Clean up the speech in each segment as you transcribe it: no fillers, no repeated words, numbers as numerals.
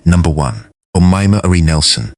Number 1. Omaima Aree Nelson.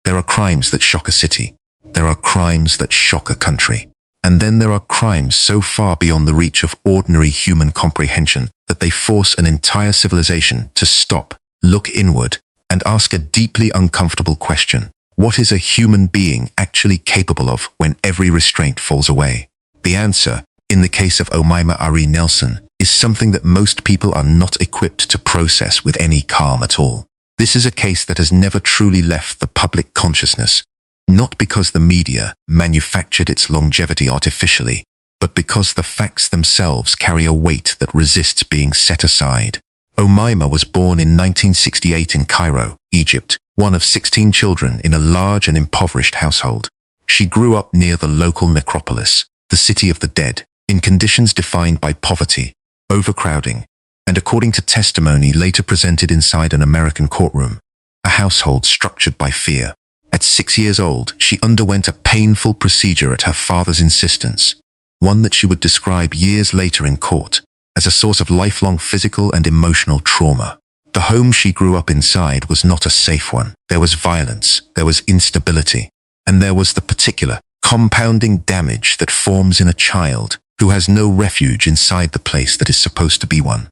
There are crimes that shock a city. There are crimes that shock a country. And then there are crimes so far beyond the reach of ordinary human comprehension that they force an entire civilization to stop, look inward, and ask a deeply uncomfortable question. What is a human being actually capable of when every restraint falls away? The answer, in the case of Omaima Aree Nelson, is something that most people are not equipped to process with any calm at all. This is a case that has never truly left the public consciousness, not because the media manufactured its longevity artificially, but because the facts themselves carry a weight that resists being set aside. Omaima was born in 1968 in Cairo, Egypt, one of 16 children in a large and impoverished household. She grew up near the local necropolis, the city of the dead, in conditions defined by poverty, overcrowding, and according to testimony later presented inside an American courtroom, a household structured by fear. At 6 years old, she underwent a painful procedure at her father's insistence, one that she would describe years later in court as a source of lifelong physical and emotional trauma. The home she grew up inside was not a safe one. There was violence, there was instability, and there was the particular, compounding damage that forms in a child who has no refuge inside the place that is supposed to be one.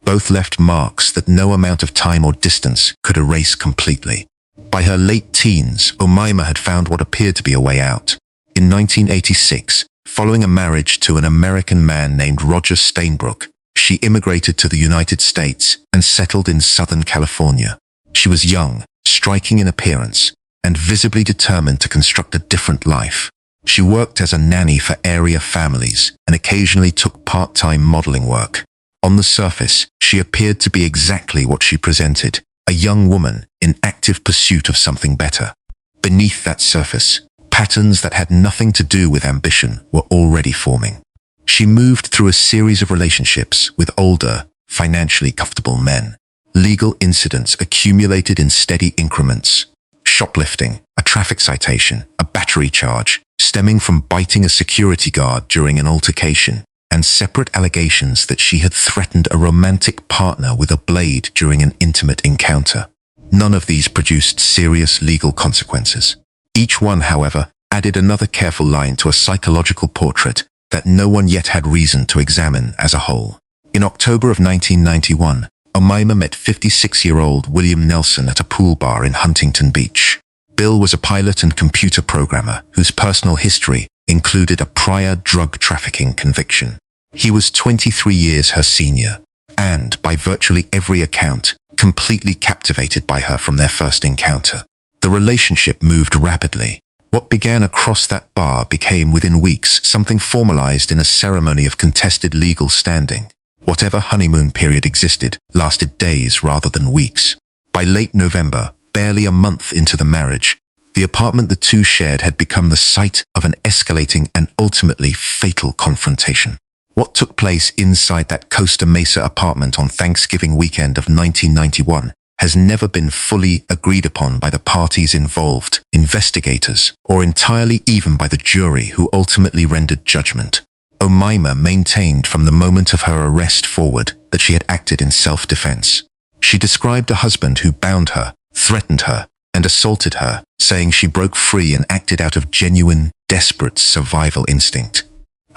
Both left marks that no amount of time or distance could erase completely. By her late teens, Omaima had found what appeared to be a way out. In 1986, following a marriage to an American man named Roger Stainbrook, she immigrated to the United States and settled in Southern California. She was young, striking in appearance, and visibly determined to construct a different life. She worked as a nanny for area families and occasionally took part-time modeling work. On the surface, she appeared to be exactly what she presented, a young woman in active pursuit of something better. Beneath that surface, patterns that had nothing to do with ambition were already forming. She moved through a series of relationships with older, financially comfortable men. Legal incidents accumulated in steady increments. Shoplifting, a traffic citation, a battery charge, stemming from biting a security guard during an altercation, and separate allegations that she had threatened a romantic partner with a blade during an intimate encounter. None of these produced serious legal consequences. Each one, however, added another careful line to a psychological portrait that no one yet had reason to examine as a whole. In October of 1991, Omaima met 56-year-old William Nelson at a pool bar in Huntington Beach. Bill was a pilot and computer programmer whose personal history included a prior drug trafficking conviction. He was 23 years her senior, and, by virtually every account, completely captivated by her from their first encounter. The relationship moved rapidly. What began across that bar became within weeks something formalized in a ceremony of contested legal standing. Whatever honeymoon period existed lasted days rather than weeks. By late November, barely a month into the marriage, the apartment the two shared had become the site of an escalating and ultimately fatal confrontation. What took place inside that Costa Mesa apartment on Thanksgiving weekend of 1991 has never been fully agreed upon by the parties involved, investigators, or entirely even by the jury who ultimately rendered judgment. Omaima maintained from the moment of her arrest forward that she had acted in self-defense. She described a husband who bound her, threatened her, and assaulted her, saying she broke free and acted out of genuine, desperate survival instinct.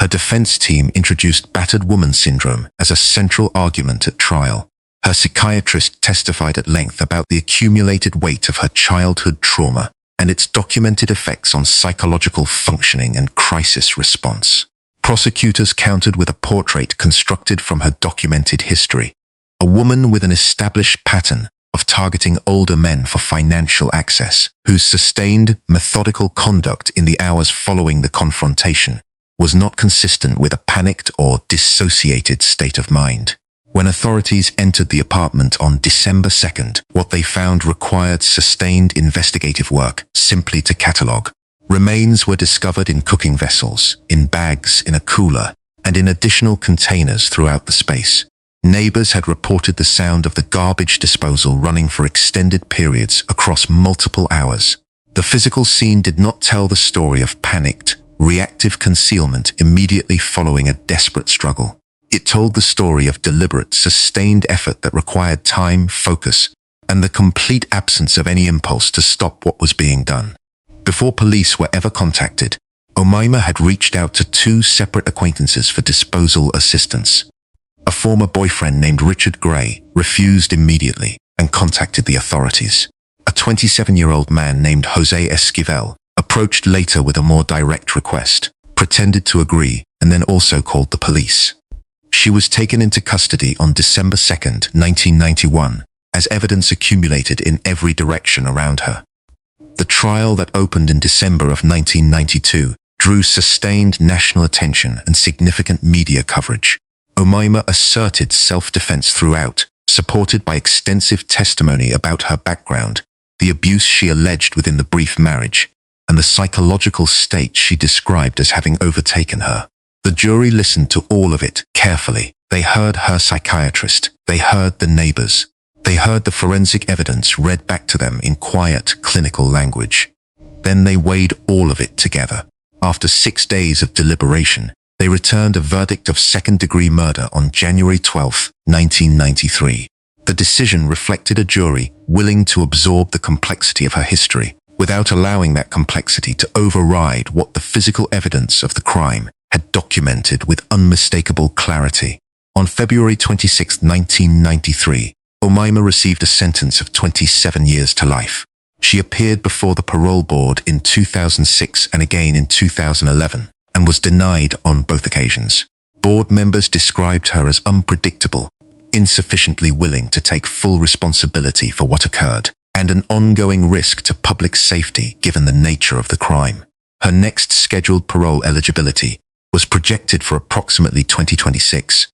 Her defense team introduced battered woman syndrome as a central argument at trial. Her psychiatrist testified at length about the accumulated weight of her childhood trauma and its documented effects on psychological functioning and crisis response. Prosecutors countered with a portrait constructed from her documented history, a woman with an established pattern of targeting older men for financial access, whose sustained, methodical conduct in the hours following the confrontation was not consistent with a panicked or dissociated state of mind. When authorities entered the apartment on December 2nd, what they found required sustained investigative work simply to catalogue. Remains were discovered in cooking vessels, in bags, in a cooler, and in additional containers throughout the space. Neighbors had reported the sound of the garbage disposal running for extended periods across multiple hours. The physical scene did not tell the story of panicked, reactive concealment immediately following a desperate struggle. It told the story of deliberate, sustained effort that required time, focus, and the complete absence of any impulse to stop what was being done. Before police were ever contacted, Omaima had reached out to 2 separate acquaintances for disposal assistance. A former boyfriend named Richard Gray refused immediately and contacted the authorities. A 27-year-old man named Jose Esquivel approached later with a more direct request, pretended to agree, and then also called the police. She was taken into custody on December 2, 1991, as evidence accumulated in every direction around her. The trial that opened in December of 1992 drew sustained national attention and significant media coverage. Omaima asserted self-defense throughout, supported by extensive testimony about her background, the abuse she alleged within the brief marriage, and the psychological state she described as having overtaken her. The jury listened to all of it carefully. They heard her psychiatrist. They heard the neighbors. They heard the forensic evidence read back to them in quiet, clinical language. Then they weighed all of it together. After 6 days of deliberation, they returned a verdict of second-degree murder on January 12, 1993. The decision reflected a jury willing to absorb the complexity of her history, without allowing that complexity to override what the physical evidence of the crime had documented with unmistakable clarity. On February 26, 1993, Omaima received a sentence of 27 years to life. She appeared before the parole board in 2006 and again in 2011, and was denied on both occasions. Board members described her as unpredictable, insufficiently willing to take full responsibility for what occurred, and an ongoing risk to public safety given the nature of the crime. Her next scheduled parole eligibility was projected for approximately 2026,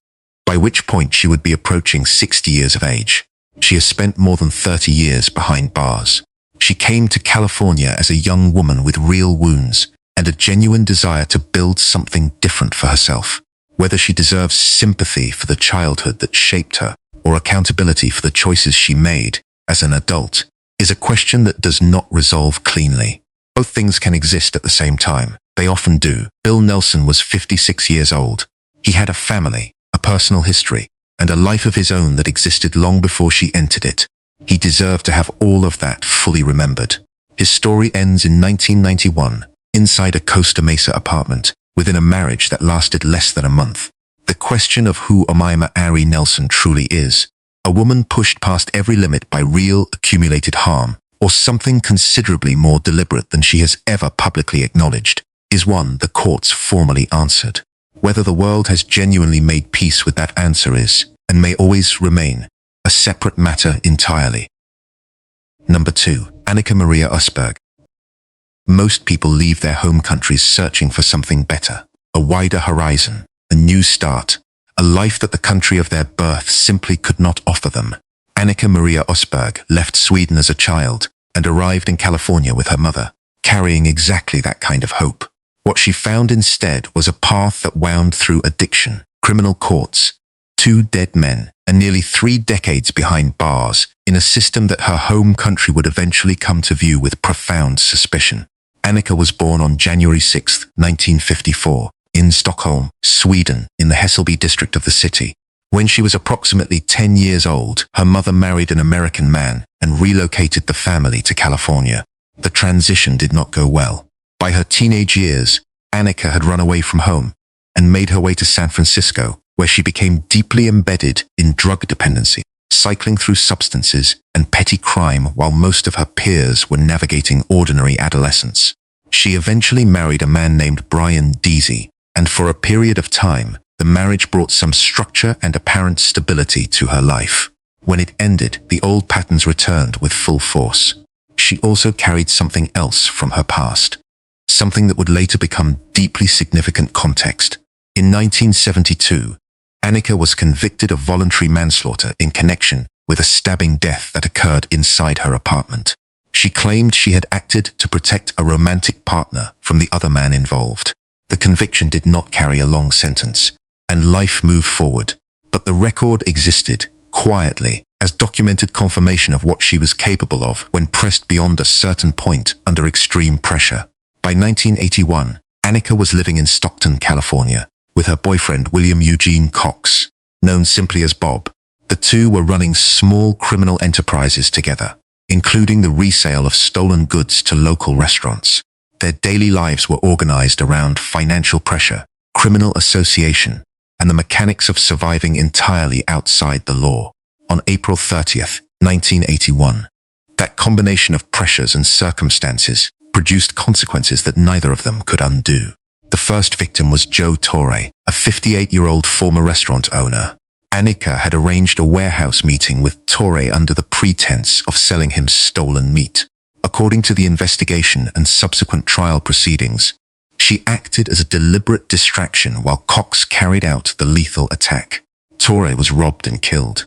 by which point she would be approaching 60 years of age. She has spent more than 30 years behind bars. She came to California as a young woman with real wounds and a genuine desire to build something different for herself. Whether she deserves sympathy for the childhood that shaped her or accountability for the choices she made as an adult is a question that does not resolve cleanly. Both things can exist at the same time. They often do. Bill Nelson was 56 years old. He had a family, a personal history, and a life of his own that existed long before she entered it. He deserved to have all of that fully remembered. His story ends in 1991, inside a Costa Mesa apartment, within a marriage that lasted less than a month. The question of who Omaima Aree Nelson truly is, a woman pushed past every limit by real accumulated harm, or something considerably more deliberate than she has ever publicly acknowledged, is one the courts formally answered. Whether the world has genuinely made peace with that answer is, and may always remain, a separate matter entirely. Number 2. Annika Maria Östberg. Most people leave their home countries searching for something better, a wider horizon, a new start, a life that the country of their birth simply could not offer them. Annika Maria Östberg left Sweden as a child and arrived in California with her mother, carrying exactly that kind of hope. What she found instead was a path that wound through addiction, criminal courts, 2 dead men, and nearly 3 decades behind bars in a system that her home country would eventually come to view with profound suspicion. Annika was born on January 6, 1954, in Stockholm, Sweden, in the Hässelby district of the city. When she was approximately 10 years old, her mother married an American man and relocated the family to California. The transition did not go well. By her teenage years, Annika had run away from home and made her way to San Francisco, where she became deeply embedded in drug dependency, cycling through substances and petty crime while most of her peers were navigating ordinary adolescence. She eventually married a man named Brian Deasy, and for a period of time, the marriage brought some structure and apparent stability to her life. When it ended, the old patterns returned with full force. She also carried something else from her past, something that would later become deeply significant context. In 1972, Annika was convicted of voluntary manslaughter in connection with a stabbing death that occurred inside her apartment. She claimed she had acted to protect a romantic partner from the other man involved. The conviction did not carry a long sentence, and life moved forward, but the record existed, quietly, as documented confirmation of what she was capable of when pressed beyond a certain point under extreme pressure. By 1981, Annika was living in Stockton, California, with her boyfriend William Eugene Cox, known simply as Bob. The two were running small criminal enterprises together, including the resale of stolen goods to local restaurants. Their daily lives were organized around financial pressure, criminal association, and the mechanics of surviving entirely outside the law. On April 30th, 1981, that combination of pressures and circumstances produced consequences that neither of them could undo. The first victim was Joe Torre, a 58-year-old former restaurant owner. Annika had arranged a warehouse meeting with Torre under the pretense of selling him stolen meat. According to the investigation and subsequent trial proceedings, she acted as a deliberate distraction while Cox carried out the lethal attack. Torre was robbed and killed.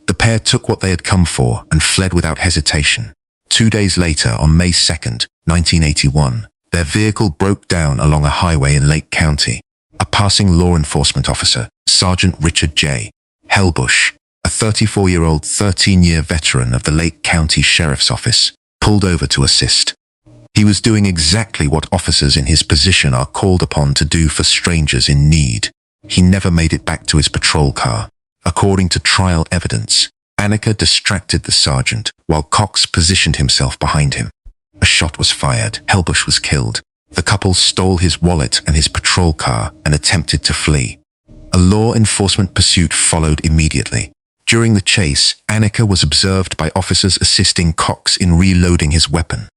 The pair took what they had come for and fled without hesitation. 2 days later, on May 2nd, 1981, their vehicle broke down along a highway in Lake County. A passing law enforcement officer, Sergeant Richard J. Helbush, a 34-year-old 13-year veteran of the Lake County Sheriff's Office, pulled over to assist. He was doing exactly what officers in his position are called upon to do for strangers in need. He never made it back to his patrol car. According to trial evidence, Annika distracted the sergeant while Cox positioned himself behind him. A shot was fired. Helbush was killed. The couple stole his wallet and his patrol car and attempted to flee. A law enforcement pursuit followed immediately. During the chase, Annika was observed by officers assisting Cox in reloading his weapon,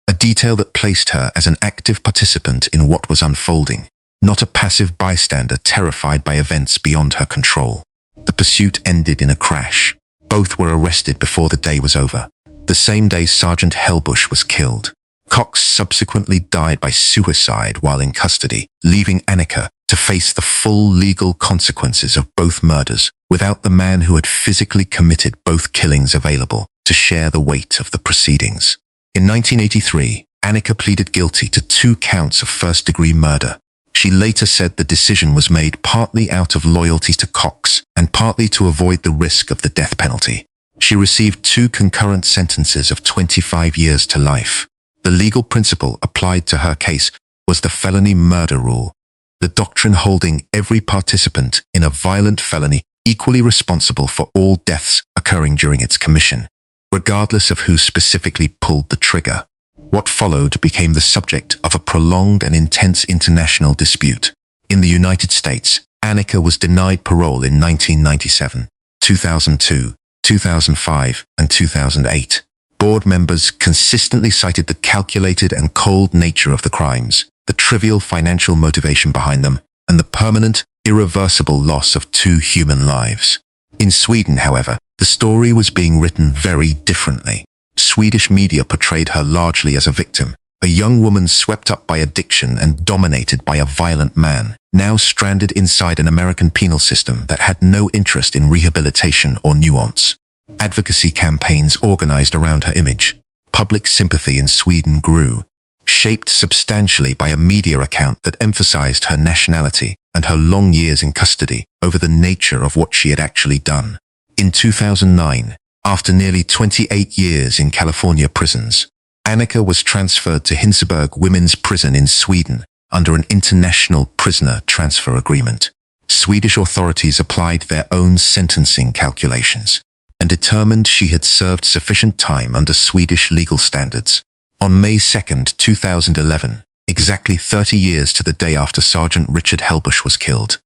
a detail that placed her as an active participant in what was unfolding, not a passive bystander terrified by events beyond her control. The pursuit ended in a crash. Both were arrested before the day was over. The same day, Sergeant Helbush was killed. Cox subsequently died by suicide while in custody, leaving Annika to face the full legal consequences of both murders without the man who had physically committed both killings available to share the weight of the proceedings. In 1983, Annika pleaded guilty to 2 counts of first-degree murder. She later said the decision was made partly out of loyalty to Cox and partly to avoid the risk of the death penalty. She received 2 concurrent sentences of 25 years to life. The legal principle applied to her case was the felony murder rule, the doctrine holding every participant in a violent felony equally responsible for all deaths occurring during its commission, regardless of who specifically pulled the trigger. What followed became the subject of a prolonged and intense international dispute. In the United States, Annika was denied parole in 1997, 2002, 2005, and 2008. Board members consistently cited the calculated and cold nature of the crimes, the trivial financial motivation behind them, and the permanent, irreversible loss of 2 human lives. In Sweden, however, the story was being written very differently. Swedish media portrayed her largely as a victim, a young woman swept up by addiction and dominated by a violent man, now stranded inside an American penal system that had no interest in rehabilitation or nuance. Advocacy campaigns organized around her image. Public sympathy in Sweden grew, shaped substantially by a media account that emphasized her nationality and her long years in custody over the nature of what she had actually done. In 2009, after nearly 28 years in California prisons, Annika was transferred to Hinseberg Women's Prison in Sweden under an international prisoner transfer agreement. Swedish authorities applied their own sentencing calculations and determined she had served sufficient time under Swedish legal standards. On May 2, 2011, exactly 30 years to the day after Sergeant Richard Helbush was killed,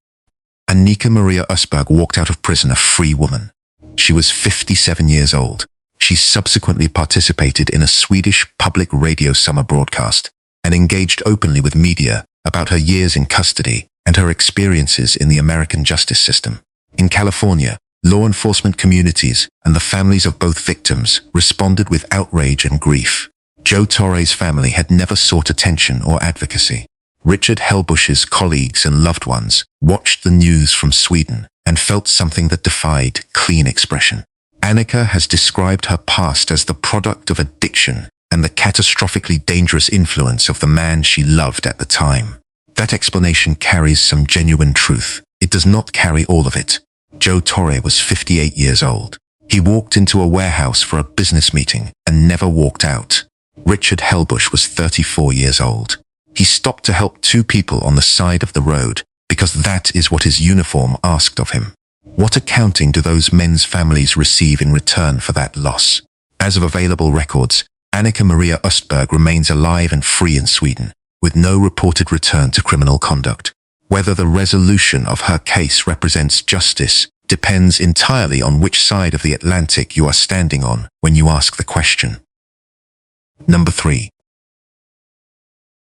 Annika Maria Östberg walked out of prison a free woman. She was 57 years old. She subsequently participated in a Swedish public radio summer broadcast and engaged openly with media about her years in custody and her experiences in the American justice system. In California, law enforcement communities and the families of both victims responded with outrage and grief. Joe Torre's family had never sought attention or advocacy. Richard Helbush's colleagues and loved ones watched the news from Sweden and felt something that defied clean expression. Annika has described her past as the product of addiction and the catastrophically dangerous influence of the man she loved at the time. That explanation carries some genuine truth. It does not carry all of it. Joe Torre was 58 years old. He walked into a warehouse for a business meeting and never walked out. Richard Helbush was 34 years old. He stopped to help 2 people on the side of the road because that is what his uniform asked of him. What accounting do those men's families receive in return for that loss? As of available records, Annika Maria Östberg remains alive and free in Sweden, with no reported return to criminal conduct. Whether the resolution of her case represents justice depends entirely on which side of the Atlantic you are standing on when you ask the question. Number 3.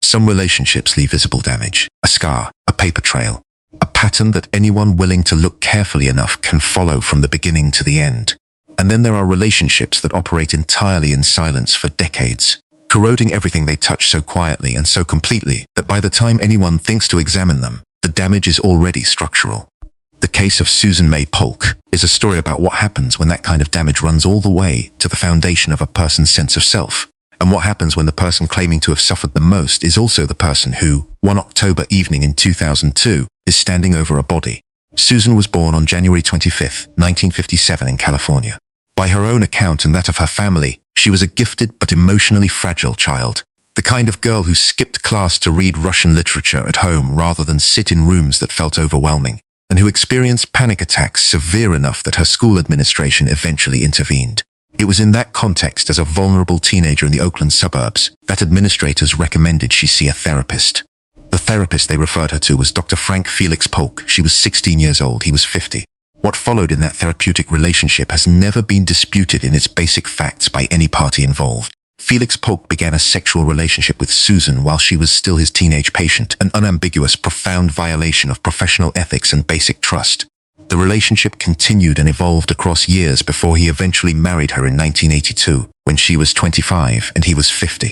Some relationships leave visible damage, a scar, a paper trail, a pattern that anyone willing to look carefully enough can follow from the beginning to the end. And then there are relationships that operate entirely in silence for decades, corroding everything they touch so quietly and so completely that by the time anyone thinks to examine them, the damage is already structural. The case of Mae Polk is a story about what happens when that kind of damage runs all the way to the foundation of a person's sense of self, and what happens when the person claiming to have suffered the most is also the person who, one October evening in 2002, is standing over a body. Susan was born on January 25, 1957 in California. By her own account and that of her family, she was a gifted but emotionally fragile child. The kind of girl who skipped class to read Russian literature at home rather than sit in rooms that felt overwhelming, and who experienced panic attacks severe enough that her school administration eventually intervened. It was in that context, as a vulnerable teenager in the Oakland suburbs, that administrators recommended she see a therapist. The therapist they referred her to was Dr. Frank Felix Polk. She was 16 years old, he was 50. What followed in that therapeutic relationship has never been disputed in its basic facts by any party involved. Felix Polk began a sexual relationship with Susan while she was still his teenage patient, an unambiguous, profound violation of professional ethics and basic trust. The relationship continued and evolved across years before he eventually married her in 1982, when she was 25 and he was 50.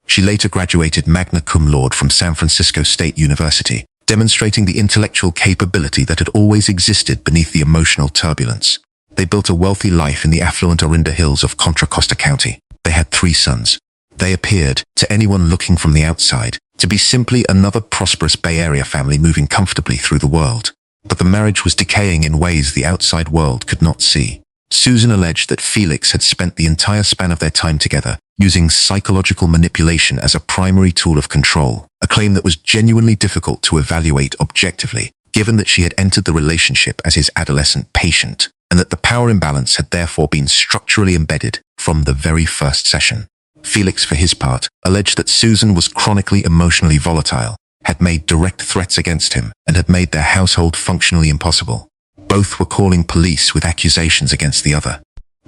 She later graduated magna cum laude from San Francisco State University, demonstrating the intellectual capability that had always existed beneath the emotional turbulence. They built a wealthy life in the affluent Orinda Hills of Contra Costa County. They had 3 sons. They appeared, to anyone looking from the outside, to be simply another prosperous Bay Area family moving comfortably through the world. But the marriage was decaying in ways the outside world could not see. Susan alleged that Felix had spent the entire span of their time together using psychological manipulation as a primary tool of control, a claim that was genuinely difficult to evaluate objectively, given that she had entered the relationship as his adolescent patient, and that the power imbalance had therefore been structurally embedded from the very first session. Felix, for his part, alleged that Susan was chronically emotionally volatile, had made direct threats against him, and had made their household functionally impossible. Both were calling police with accusations against the other.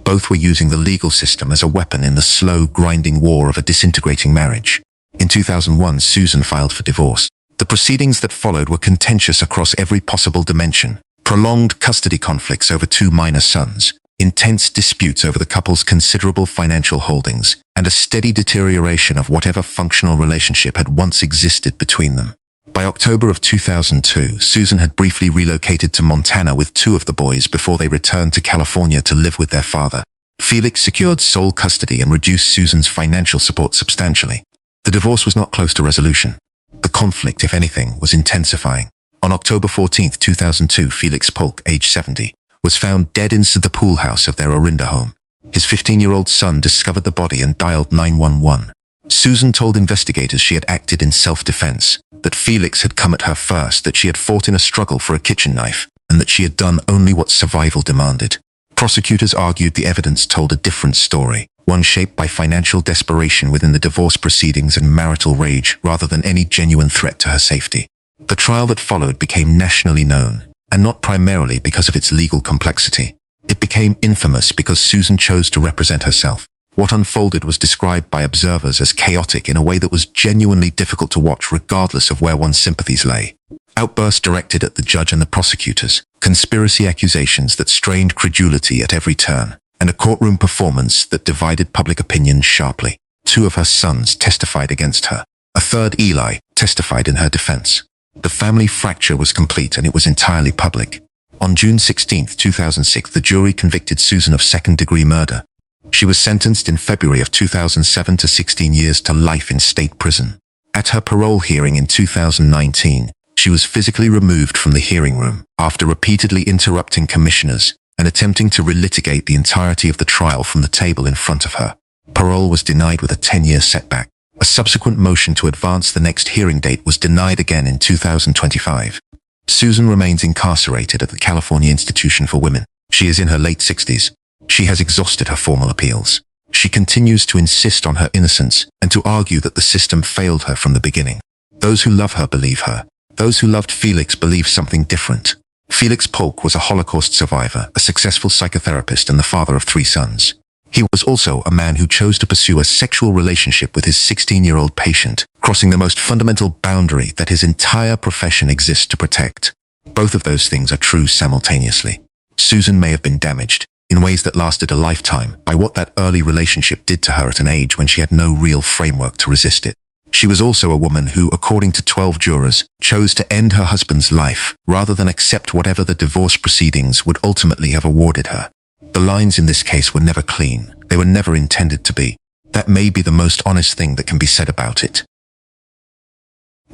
Both were using the legal system as a weapon in the slow, grinding war of a disintegrating marriage. In 2001, Susan filed for divorce. The proceedings that followed were contentious across every possible dimension. Prolonged custody conflicts over 2 minor sons, intense disputes over the couple's considerable financial holdings, and a steady deterioration of whatever functional relationship had once existed between them. By October of 2002, Susan had briefly relocated to Montana with 2 of the boys before they returned to California to live with their father. Felix secured sole custody and reduced Susan's financial support substantially. The divorce was not close to resolution. The conflict, if anything, was intensifying. On October 14, 2002, Felix Polk, age 70, was found dead inside the pool house of their Orinda home. His 15-year-old son discovered the body and dialed 911. Susan told investigators she had acted in self-defense, that Felix had come at her first, that she had fought in a struggle for a kitchen knife, and that she had done only what survival demanded. Prosecutors argued the evidence told a different story, one shaped by financial desperation within the divorce proceedings and marital rage rather than any genuine threat to her safety. The trial that followed became nationally known, and not primarily because of its legal complexity. It became infamous because Susan chose to represent herself. What unfolded was described by observers as chaotic in a way that was genuinely difficult to watch regardless of where one's sympathies lay. Outbursts directed at the judge and the prosecutors, conspiracy accusations that strained credulity at every turn, and a courtroom performance that divided public opinion sharply. 2 of her sons testified against her. A third, Eli, testified in her defense. The family fracture was complete and it was entirely public. On June 16, 2006, the jury convicted Susan of second-degree murder. She was sentenced in February of 2007 to 16 years to life in state prison. At her parole hearing in 2019, she was physically removed from the hearing room after repeatedly interrupting commissioners and attempting to relitigate the entirety of the trial from the table in front of her. Parole was denied with a 10-year setback. A subsequent motion to advance the next hearing date was denied again in 2025. Susan remains incarcerated at the California Institution for Women. She is in her late 60s. She has exhausted her formal appeals. She continues to insist on her innocence and to argue that the system failed her from the beginning. Those who love her believe her. Those who loved Felix believe something different. Felix Polk was a Holocaust survivor, a successful psychotherapist, and the father of 3 sons. He was also a man who chose to pursue a sexual relationship with his 16-year-old patient, crossing the most fundamental boundary that his entire profession exists to protect. Both of those things are true simultaneously. Susan may have been damaged, in ways that lasted a lifetime, by what that early relationship did to her at an age when she had no real framework to resist it. She was also a woman who, according to 12 jurors, chose to end her husband's life rather than accept whatever the divorce proceedings would ultimately have awarded her. The lines in this case were never clean. They were never intended to be. That may be the most honest thing that can be said about it.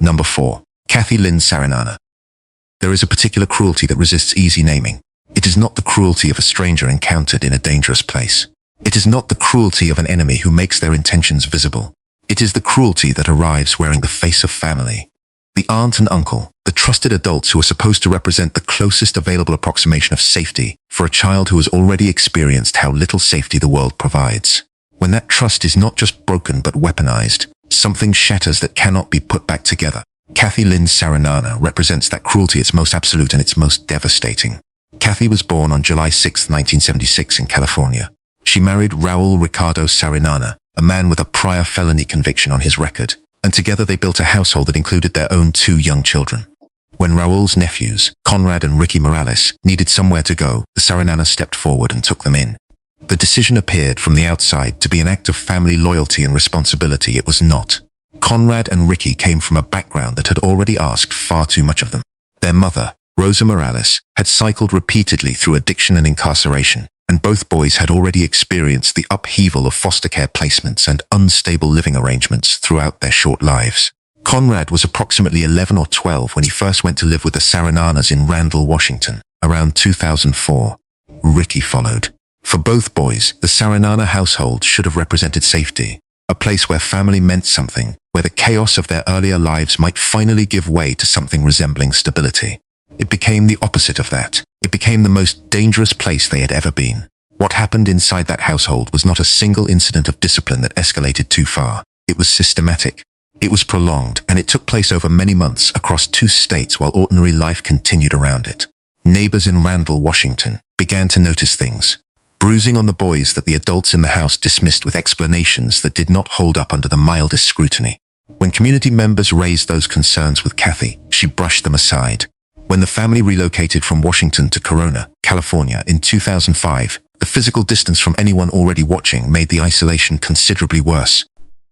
Number 4. Cathy Lynn Sarinana. There is a particular cruelty that resists easy naming. It is not the cruelty of a stranger encountered in a dangerous place. It is not the cruelty of an enemy who makes their intentions visible. It is the cruelty that arrives wearing the face of family. The aunt and uncle, the trusted adults who are supposed to represent the closest available approximation of safety for a child who has already experienced how little safety the world provides. When that trust is not just broken but weaponized, something shatters that cannot be put back together. Cathy Lynn Sarinana represents that cruelty its most absolute and its most devastating. Cathy was born on July 6, 1976 in California. She married Raul Ricardo Sarinana, a man with a prior felony conviction on his record, and together they built a household that included their own 2 young children. When Raul's nephews, Conrad and Ricky Morales, needed somewhere to go, the Sarinana stepped forward and took them in. The decision appeared from the outside to be an act of family loyalty and responsibility. It was not. Conrad and Ricky came from a background that had already asked far too much of them. Their mother, Rosa Morales, had cycled repeatedly through addiction and incarceration, and both boys had already experienced the upheaval of foster care placements and unstable living arrangements throughout their short lives. Conrad was approximately 11 or 12 when he first went to live with the Sarinanas in Randall, Washington, around 2004. Ricky followed. For both boys, the Sarinana household should have represented safety, a place where family meant something, where the chaos of their earlier lives might finally give way to something resembling stability. It became the opposite of that. It became the most dangerous place they had ever been. What happened inside that household was not a single incident of discipline that escalated too far. It was systematic. It was prolonged, and it took place over many months across 2 states while ordinary life continued around it. Neighbors in Randall, Washington, began to notice things. Bruising on the boys that the adults in the house dismissed with explanations that did not hold up under the mildest scrutiny. When community members raised those concerns with Cathy, she brushed them aside. When the family relocated from Washington to Corona, California in 2005, the physical distance from anyone already watching made the isolation considerably worse.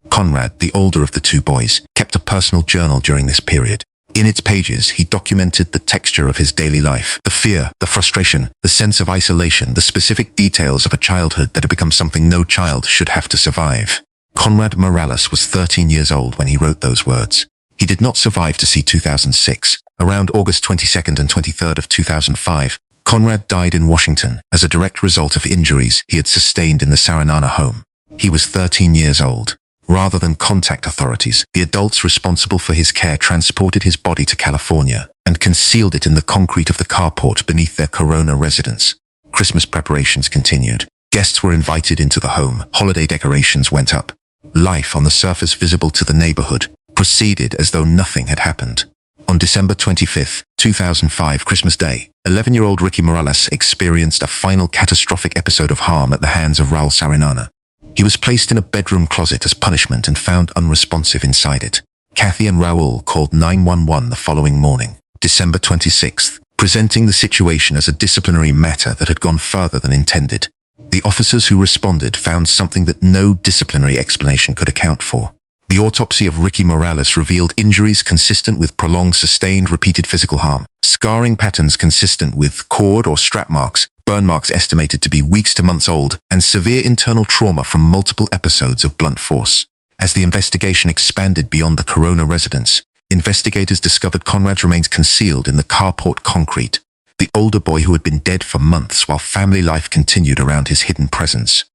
Conrad, the older of the 2 boys, kept a personal journal during this period. In its pages, he documented the texture of his daily life, the fear, the frustration, the sense of isolation, the specific details of a childhood that had become something no child should have to survive. Conrad Morales was 13 years old when he wrote those words. He did not survive to see 2006. Around August 22nd and 23rd of 2005, Conrad died in Washington as a direct result of injuries he had sustained in the Sarinana home. He was 13 years old. Rather than contact authorities, the adults responsible for his care transported his body to California and concealed it in the concrete of the carport beneath their Corona residence. Christmas preparations continued. Guests were invited into the home. Holiday decorations went up. Life on the surface visible to the neighborhood proceeded as though nothing had happened. On December 25, 2005, Christmas Day, 11-year-old Ricky Morales experienced a final catastrophic episode of harm at the hands of Raul Sarinana. He was placed in a bedroom closet as punishment and found unresponsive inside it. Cathy and Raul called 911 the following morning, December 26th, presenting the situation as a disciplinary matter that had gone further than intended. The officers who responded found something that no disciplinary explanation could account for. The autopsy of Ricky Morales revealed injuries consistent with prolonged, sustained, repeated physical harm, scarring patterns consistent with cord or strap marks, burn marks estimated to be weeks to months old, and severe internal trauma from multiple episodes of blunt force. As the investigation expanded beyond the Corona residence, investigators discovered Conrad remains concealed in the carport concrete, the older boy who had been dead for months while family life continued around his hidden presence.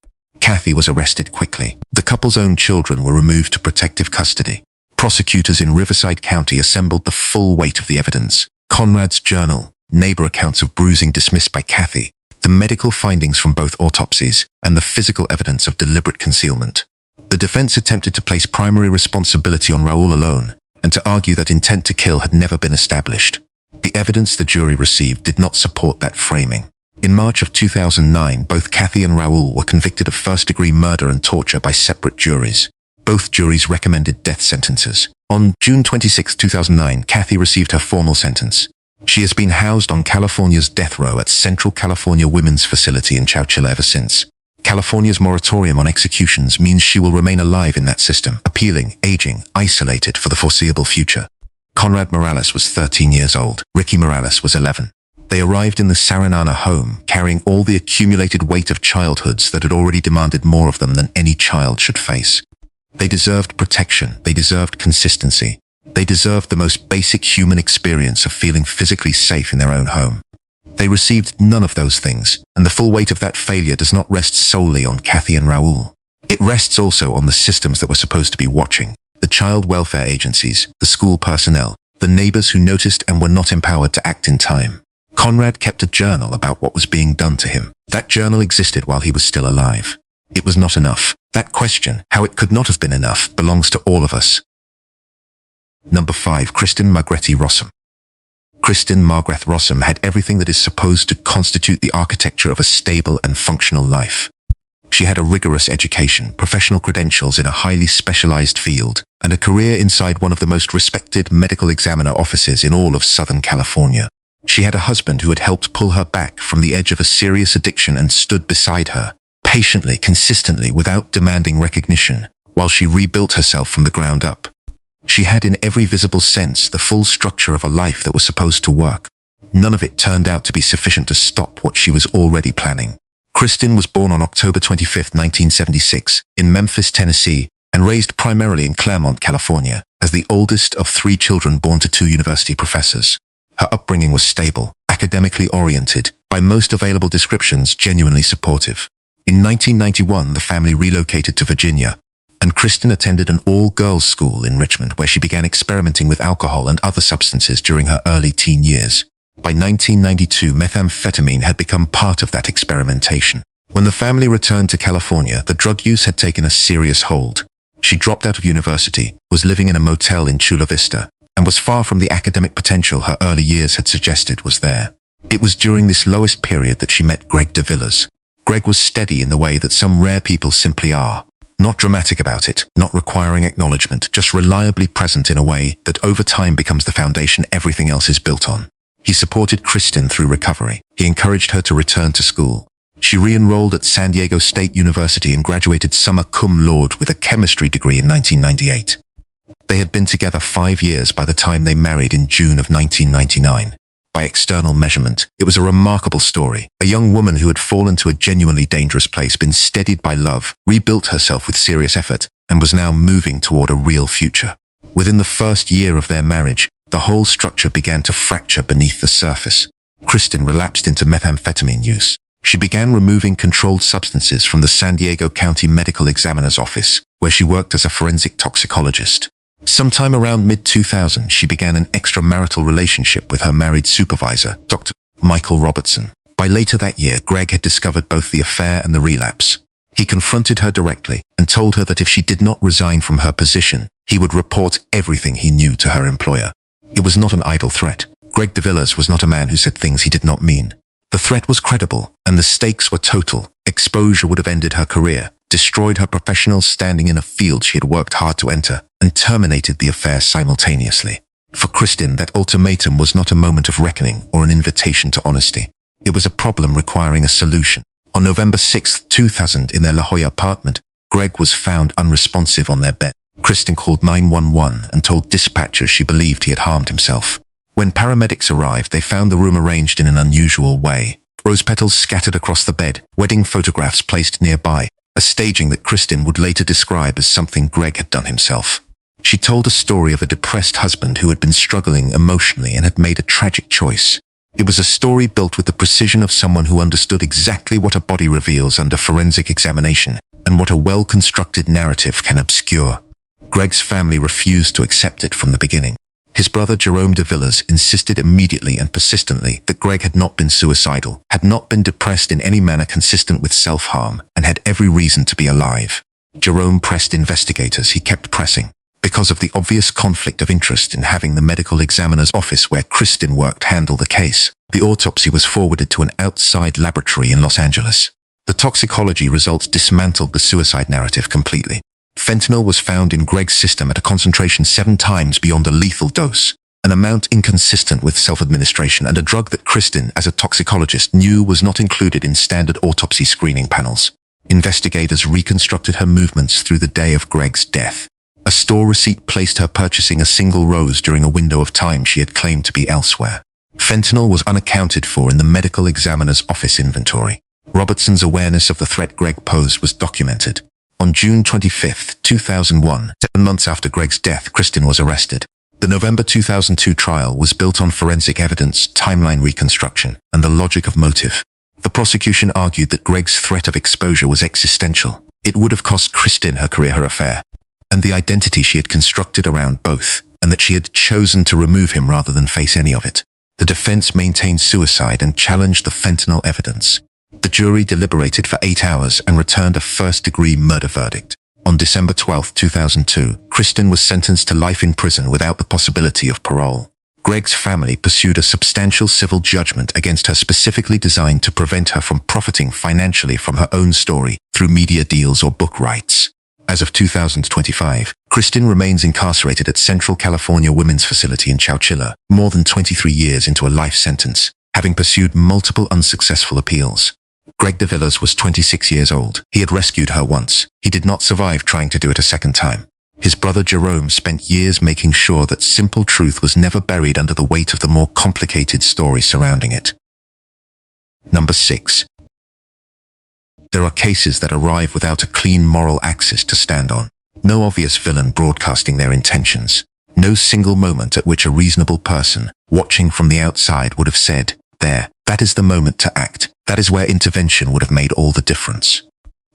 Cathy was arrested quickly. The couple's own children were removed to protective custody. Prosecutors in Riverside County assembled the full weight of the evidence. Conrad's journal, neighbor accounts of bruising dismissed by Cathy, the medical findings from both autopsies, and the physical evidence of deliberate concealment. The defense attempted to place primary responsibility on Raul alone, and to argue that intent to kill had never been established. The evidence the jury received did not support that framing. In March of 2009, both Cathy and Raul were convicted of first-degree murder and torture by separate juries. Both juries recommended death sentences. On June 26, 2009, Cathy received her formal sentence. She has been housed on California's death row at Central California Women's Facility in Chowchilla ever since. California's moratorium on executions means she will remain alive in that system, appealing, aging, isolated for the foreseeable future. Conrad Morales was 13 years old. Ricky Morales was 11. They arrived in the Sarinana home, carrying all the accumulated weight of childhoods that had already demanded more of them than any child should face. They deserved protection. They deserved consistency. They deserved the most basic human experience of feeling physically safe in their own home. They received none of those things, and the full weight of that failure does not rest solely on Cathy and Raul. It rests also on the systems that were supposed to be watching: the child welfare agencies, the school personnel, the neighbors who noticed and were not empowered to act in time. Conrad kept a journal about what was being done to him. That journal existed while he was still alive. It was not enough. That question, how it could not have been enough, belongs to all of us. Number 5. Kristin Margrethe Rossum. Kristin Margrethe Rossum had everything that is supposed to constitute the architecture of a stable and functional life. She had a rigorous education, professional credentials in a highly specialized field, and a career inside one of the most respected medical examiner offices in all of Southern California. She had a husband who had helped pull her back from the edge of a serious addiction and stood beside her, patiently, consistently, without demanding recognition, while she rebuilt herself from the ground up. She had in every visible sense the full structure of a life that was supposed to work. None of it turned out to be sufficient to stop what she was already planning. Kristin was born on October 25, 1976, in Memphis, Tennessee, and raised primarily in Claremont, California, as the oldest of 3 children born to 2 university professors. Her upbringing was stable, academically oriented, by most available descriptions genuinely supportive. In 1991, the family relocated to Virginia, and Kristin attended an all-girls school in Richmond where she began experimenting with alcohol and other substances during her early teen years. By 1992, methamphetamine had become part of that experimentation. When the family returned to California, the drug use had taken a serious hold. She dropped out of university, was living in a motel in Chula Vista, and was far from the academic potential her early years had suggested was there. It was during this lowest period that she met Greg de Villiers. Greg was steady in the way that some rare people simply are. Not dramatic about it, not requiring acknowledgement, just reliably present in a way that over time becomes the foundation everything else is built on. He supported Kristin through recovery. He encouraged her to return to school. She re-enrolled at San Diego State University and graduated summa cum laude with a chemistry degree in 1998. They had been together 5 years by the time they married in June of 1999. By external measurement, it was a remarkable story. A young woman who had fallen to a genuinely dangerous place, been steadied by love, rebuilt herself with serious effort, and was now moving toward a real future. Within the first year of their marriage, the whole structure began to fracture beneath the surface. Kristin relapsed into methamphetamine use. She began removing controlled substances from the San Diego County Medical Examiner's office, where she worked as a forensic toxicologist. Sometime around mid-2000, she began an extramarital relationship with her married supervisor, Dr. Michael Robertson. By later that year, Greg had discovered both the affair and the relapse. He confronted her directly and told her that if she did not resign from her position, he would report everything he knew to her employer. It was not an idle threat. Greg de Villiers was not a man who said things he did not mean. The threat was credible, and the stakes were total. Exposure would have ended her career, destroyed her professional standing in a field she had worked hard to enter, and terminated the affair simultaneously. For Kristin, that ultimatum was not a moment of reckoning or an invitation to honesty. It was a problem requiring a solution. On November 6, 2000, in their La Jolla apartment, Greg was found unresponsive on their bed. Kristin called 911 and told dispatchers she believed he had harmed himself. When paramedics arrived, they found the room arranged in an unusual way. Rose petals scattered across the bed, wedding photographs placed nearby, a staging that Kristin would later describe as something Greg had done himself. She told a story of a depressed husband who had been struggling emotionally and had made a tragic choice. It was a story built with the precision of someone who understood exactly what a body reveals under forensic examination and what a well-constructed narrative can obscure. Greg's family refused to accept it from the beginning. His brother Jerome de Villiers insisted immediately and persistently that Greg had not been suicidal, had not been depressed in any manner consistent with self-harm, and had every reason to be alive. Jerome pressed investigators. He kept pressing. Because of the obvious conflict of interest in having the medical examiner's office where Kristin worked handle the case, the autopsy was forwarded to an outside laboratory in Los Angeles. The toxicology results dismantled the suicide narrative completely. Fentanyl was found in Greg's system at a concentration 7 times beyond a lethal dose, an amount inconsistent with self-administration, and a drug that Kristin, as a toxicologist, knew was not included in standard autopsy screening panels. Investigators reconstructed her movements through the day of Greg's death. A store receipt placed her purchasing a single rose during a window of time she had claimed to be elsewhere. Fentanyl was unaccounted for in the medical examiner's office inventory. Robertson's awareness of the threat Greg posed was documented. On June 25, 2001, 7 months after Greg's death, Kristin was arrested. The November 2002 trial was built on forensic evidence, timeline reconstruction, and the logic of motive. The prosecution argued that Greg's threat of exposure was existential. It would have cost Kristin her career, her affair, and the identity she had constructed around both, and that she had chosen to remove him rather than face any of it. The defense maintained suicide and challenged the fentanyl evidence. The jury deliberated for 8 hours and returned a first-degree murder verdict. On December 12, 2002, Kristin was sentenced to life in prison without the possibility of parole. Greg's family pursued a substantial civil judgment against her specifically designed to prevent her from profiting financially from her own story through media deals or book rights. As of 2025, Kristin remains incarcerated at Central California Women's Facility in Chowchilla, more than 23 years into a life sentence, having pursued multiple unsuccessful appeals. Greg de Villiers was 26 years old. He had rescued her once. He did not survive trying to do it a second time. His brother Jerome spent years making sure that simple truth was never buried under the weight of the more complicated story surrounding it. Number 6. There are cases that arrive without a clean moral axis to stand on. No obvious villain broadcasting their intentions. No single moment at which a reasonable person, watching from the outside, would have said, "There, that is the moment to act. That is where intervention would have made all the difference."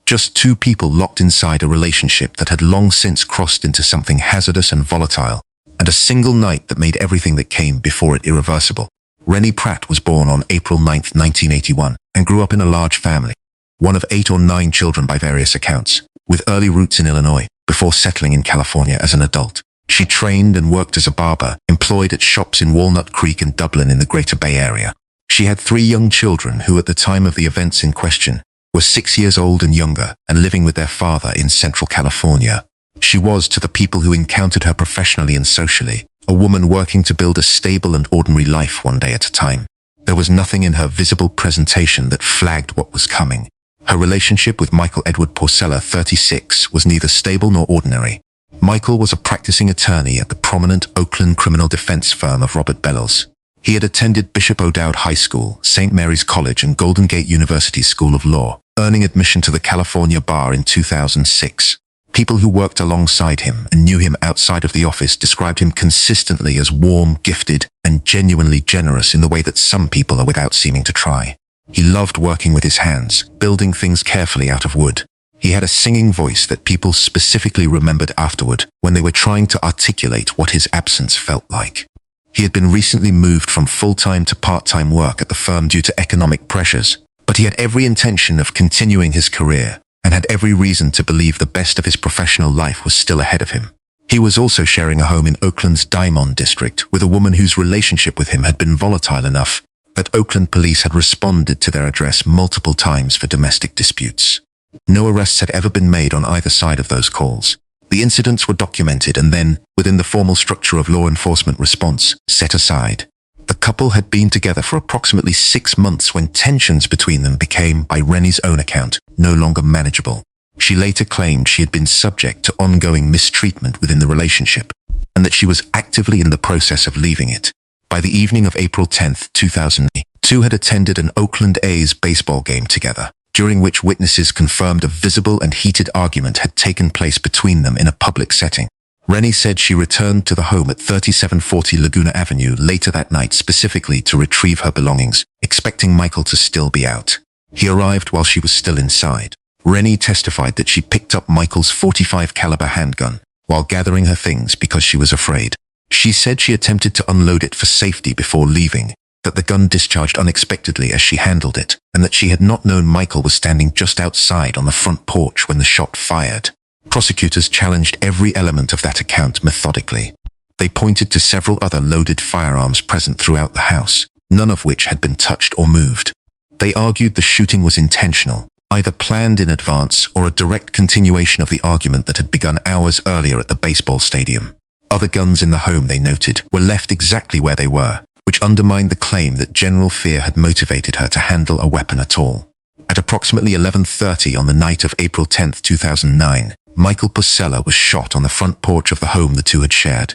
Just 2 people locked inside a relationship that had long since crossed into something hazardous and volatile, and a single night that made everything that came before it irreversible. Rennie Pratt was born on April 9, 1981, and grew up in a large family. One of 8 or 9 children by various accounts, with early roots in Illinois, before settling in California as an adult. She trained and worked as a barber, employed at shops in Walnut Creek and Dublin in the Greater Bay Area. She had 3 young children who, at the time of the events in question, were 6 years old and younger and living with their father in Central California. She was, to the people who encountered her professionally and socially, a woman working to build a stable and ordinary life one day at a time. There was nothing in her visible presentation that flagged what was coming. Her relationship with Michael Edward Porcella, 36, was neither stable nor ordinary. Michael was a practicing attorney at the prominent Oakland criminal defense firm of Robert Bellows. He had attended Bishop O'Dowd High School, St. Mary's College, and Golden Gate University School of Law, earning admission to the California bar in 2006. People who worked alongside him and knew him outside of the office described him consistently as warm, gifted, and genuinely generous in the way that some people are without seeming to try. He loved working with his hands, building things carefully out of wood. He had a singing voice that people specifically remembered afterward when they were trying to articulate what his absence felt like. He had been recently moved from full-time to part-time work at the firm due to economic pressures, but he had every intention of continuing his career and had every reason to believe the best of his professional life was still ahead of him. He was also sharing a home in Oakland's Diamond district with a woman whose relationship with him had been volatile enough that Oakland police had responded to their address multiple times for domestic disputes. No arrests had ever been made on either side of those calls. The incidents were documented and then, within the formal structure of law enforcement response, set aside. The couple had been together for approximately 6 months when tensions between them became, by Rennie's own account, no longer manageable. She later claimed she had been subject to ongoing mistreatment within the relationship, and that she was actively in the process of leaving it. By the evening of April 10, 2000, the 2 had attended an Oakland A's baseball game together, during which witnesses confirmed a visible and heated argument had taken place between them in a public setting. Rennie said she returned to the home at 3740 Laguna Avenue later that night specifically to retrieve her belongings, expecting Michael to still be out. He arrived while she was still inside. Rennie testified that she picked up Michael's .45 caliber handgun while gathering her things because she was afraid. She said she attempted to unload it for safety before leaving, that the gun discharged unexpectedly as she handled it, and that she had not known Michael was standing just outside on the front porch when the shot fired. Prosecutors challenged every element of that account methodically. They pointed to several other loaded firearms present throughout the house, none of which had been touched or moved. They argued the shooting was intentional, either planned in advance or a direct continuation of the argument that had begun hours earlier at the baseball stadium. Other guns in the home, they noted, were left exactly where they were, which undermined the claim that general fear had motivated her to handle a weapon at all. At approximately 11:30 on the night of April 10, 2009, Michael Porcella was shot on the front porch of the home the two had shared.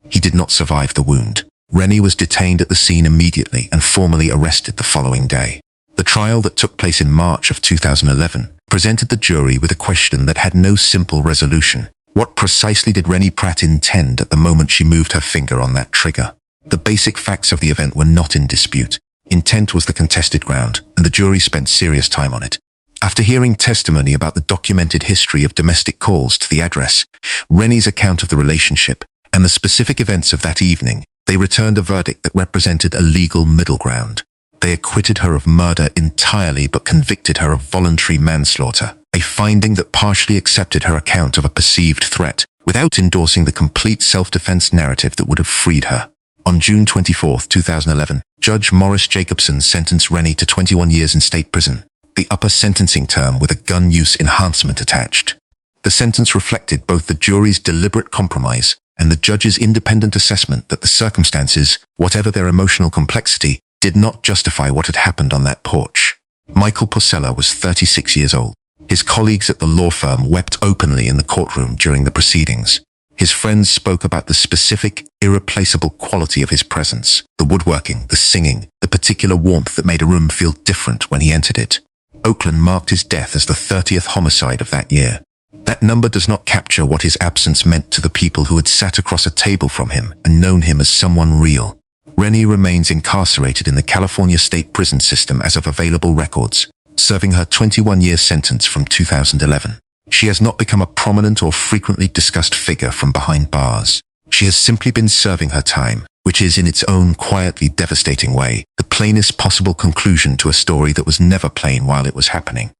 He did not survive the wound. Rennie was detained at the scene immediately and formally arrested the following day. The trial that took place in March of 2011 presented the jury with a question that had no simple resolution. What precisely did Rennie Pratt intend at the moment she moved her finger on that trigger? The basic facts of the event were not in dispute. Intent was the contested ground, and the jury spent serious time on it. After hearing testimony about the documented history of domestic calls to the address, Rennie's account of the relationship, and the specific events of that evening, they returned a verdict that represented a legal middle ground. They acquitted her of murder entirely but convicted her of voluntary manslaughter, a finding that partially accepted her account of a perceived threat, without endorsing the complete self-defense narrative that would have freed her. On June 24, 2011, Judge Morris Jacobson sentenced Rennie to 21 years in state prison, the upper sentencing term with a gun use enhancement attached. The sentence reflected both the jury's deliberate compromise and the judge's independent assessment that the circumstances, whatever their emotional complexity, did not justify what had happened on that porch. Michael Porcella was 36 years old. His colleagues at the law firm wept openly in the courtroom during the proceedings. His friends spoke about the specific, irreplaceable quality of his presence, the woodworking, the singing, the particular warmth that made a room feel different when he entered it. Oakland marked his death as the 30th homicide of that year. That number does not capture what his absence meant to the people who had sat across a table from him and known him as someone real. Rennie remains incarcerated in the California state prison system as of available records, serving her 21-year sentence from 2011. She has not become a prominent or frequently discussed figure from behind bars. She has simply been serving her time, which is in its own quietly devastating way, the plainest possible conclusion to a story that was never plain while it was happening.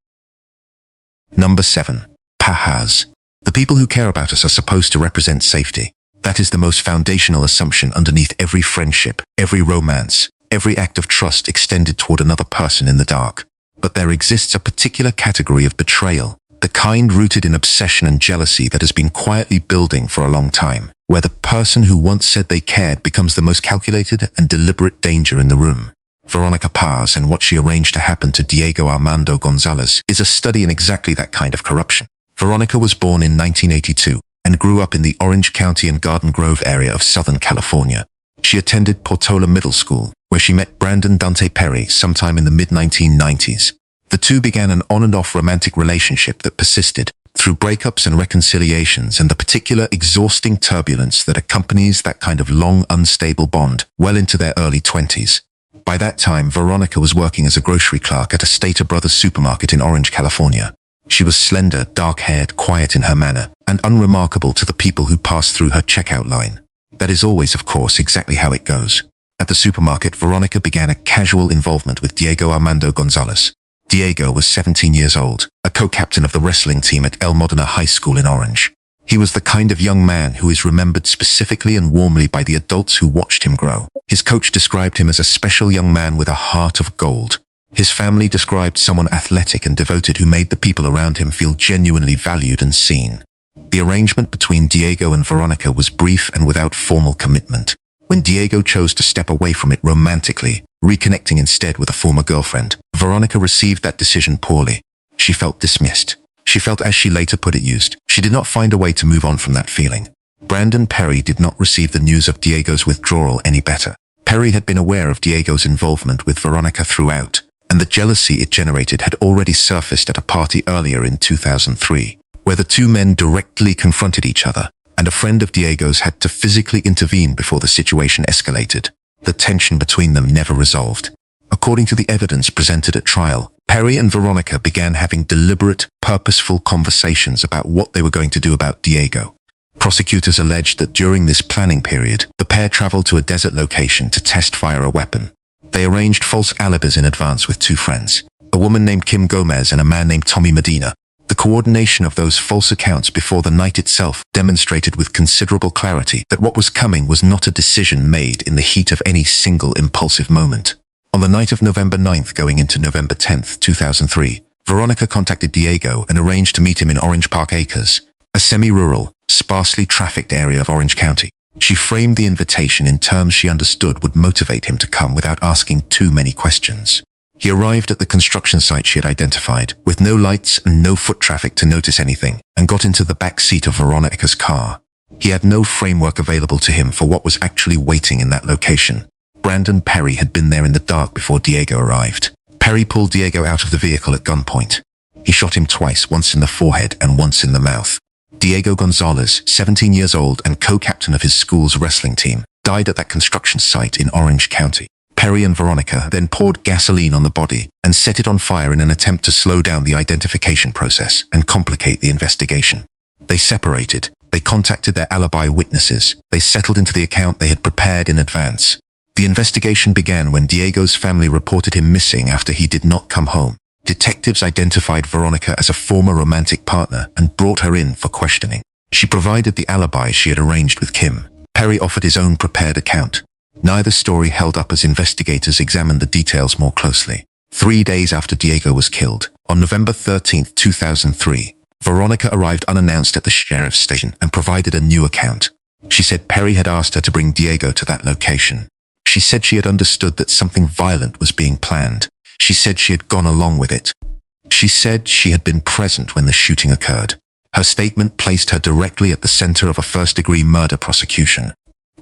Number 7. Paz. The people who care about us are supposed to represent safety. That is the most foundational assumption underneath every friendship, every romance, every act of trust extended toward another person in the dark. But there exists a particular category of betrayal, the kind rooted in obsession and jealousy that has been quietly building for a long time, where the person who once said they cared becomes the most calculated and deliberate danger in the room. Veronica Paz and what she arranged to happen to Diego Armando Gonzalez is a study in exactly that kind of corruption. Veronica was born in 1982 and grew up in the Orange County and Garden Grove area of Southern California. She attended Portola Middle School, where she met Brandon Dante Perry sometime in the mid-1990s. The two began an on-and-off romantic relationship that persisted through breakups and reconciliations and the particular exhausting turbulence that accompanies that kind of long, unstable bond well into their early 20s. By that time, Veronica was working as a grocery clerk at a Stater Brothers supermarket in Orange, California. She was slender, dark-haired, quiet in her manner, and unremarkable to the people who passed through her checkout line. That is always, of course, exactly how it goes. At the supermarket, Veronica began a casual involvement with Diego Armando Gonzalez. Diego was 17 years old, a co-captain of the wrestling team at El Modena High School in Orange. He was the kind of young man who is remembered specifically and warmly by the adults who watched him grow. His coach described him as a special young man with a heart of gold. His family described someone athletic and devoted who made the people around him feel genuinely valued and seen. The arrangement between Diego and Veronica was brief and without formal commitment. When Diego chose to step away from it romantically, reconnecting instead with a former girlfriend, Veronica received that decision poorly. She felt dismissed. She felt, as she later put it, used. She did not find a way to move on from that feeling. Brandon Perry did not receive the news of Diego's withdrawal any better. Perry had been aware of Diego's involvement with Veronica throughout, and the jealousy it generated had already surfaced at a party earlier in 2003, where the two men directly confronted each other, and a friend of Diego's had to physically intervene before the situation escalated. The tension between them never resolved. According to the evidence presented at trial, Perry and Veronica began having deliberate, purposeful conversations about what they were going to do about Diego. Prosecutors alleged that during this planning period, the pair traveled to a desert location to fire a weapon. They arranged false alibis in advance with two friends, a woman named Kim Gomez and a man named Tommy Medina. The coordination of those false accounts before the night itself demonstrated with considerable clarity that what was coming was not a decision made in the heat of any single impulsive moment. On the night of November 9th going into November 10th, 2003, Veronica contacted Diego and arranged to meet him in Orange Park Acres, a semi-rural, sparsely trafficked area of Orange County. She framed the invitation in terms she understood would motivate him to come without asking too many questions. He arrived at the construction site she had identified, with no lights and no foot traffic to notice anything, and got into the back seat of Veronica's car. He had no framework available to him for what was actually waiting in that location. Brandon Perry had been there in the dark before Diego arrived. Perry pulled Diego out of the vehicle at gunpoint. He shot him twice, once in the forehead and once in the mouth. Diego Gonzalez, 17 years old and co-captain of his school's wrestling team, died at that construction site in Orange County. Perry and Veronica then poured gasoline on the body and set it on fire in an attempt to slow down the identification process and complicate the investigation. They separated. They contacted their alibi witnesses. They settled into the account they had prepared in advance. The investigation began when Diego's family reported him missing after he did not come home. Detectives identified Veronica as a former romantic partner and brought her in for questioning. She provided the alibi she had arranged with Kim. Perry offered his own prepared account. Neither story held up as investigators examined the details more closely. 3 days after Diego was killed, on November 13, 2003, Veronica arrived unannounced at the sheriff's station and provided a new account. She said Perry had asked her to bring Diego to that location. She said she had understood that something violent was being planned. She said she had gone along with it. She said she had been present when the shooting occurred. Her statement placed her directly at the center of a first-degree murder prosecution.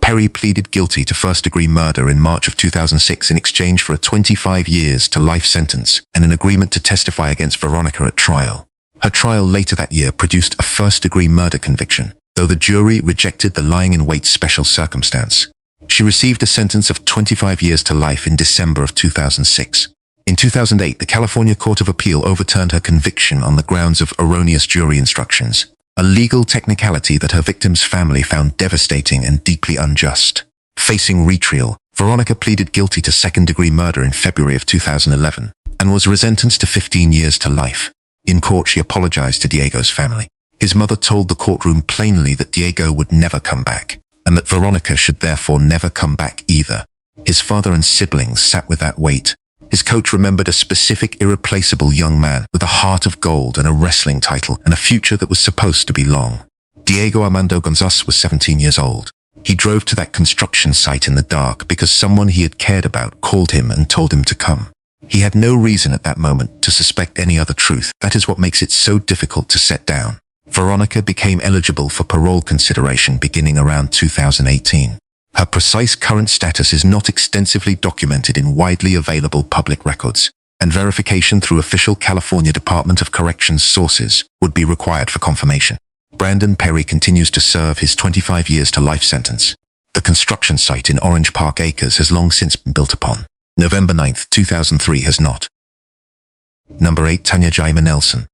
Perry pleaded guilty to first-degree murder in March of 2006 in exchange for a 25 years to life sentence and an agreement to testify against Veronica at trial. Her trial later that year produced a first-degree murder conviction, though the jury rejected the lying-in-wait special circumstance. She received a sentence of 25 years to life in December of 2006. In 2008, the California Court of Appeal overturned her conviction on the grounds of erroneous jury instructions, a legal technicality that her victim's family found devastating and deeply unjust. Facing retrial, Veronica pleaded guilty to second-degree murder in February of 2011 and was sentenced to 15 years to life. In court, she apologized to Diego's family. His mother told the courtroom plainly that Diego would never come back, and that Veronica should therefore never come back either. His father and siblings sat with that weight. His coach remembered a specific, irreplaceable young man with a heart of gold and a wrestling title and a future that was supposed to be long. Diego Armando Gonzalez was 17 years old. He drove to that construction site in the dark because someone he had cared about called him and told him to come. He had no reason at that moment to suspect any other truth. That is what makes it so difficult to set down. Veronica became eligible for parole consideration beginning around 2018. Her precise current status is not extensively documented in widely available public records, and verification through official California Department of Corrections sources would be required for confirmation. Brandon Perry continues to serve his 25 years to life sentence. The construction site in Orange Park Acres has long since been built upon. November 9, 2003 has not. Number 8. Tanya Jaime Nelson.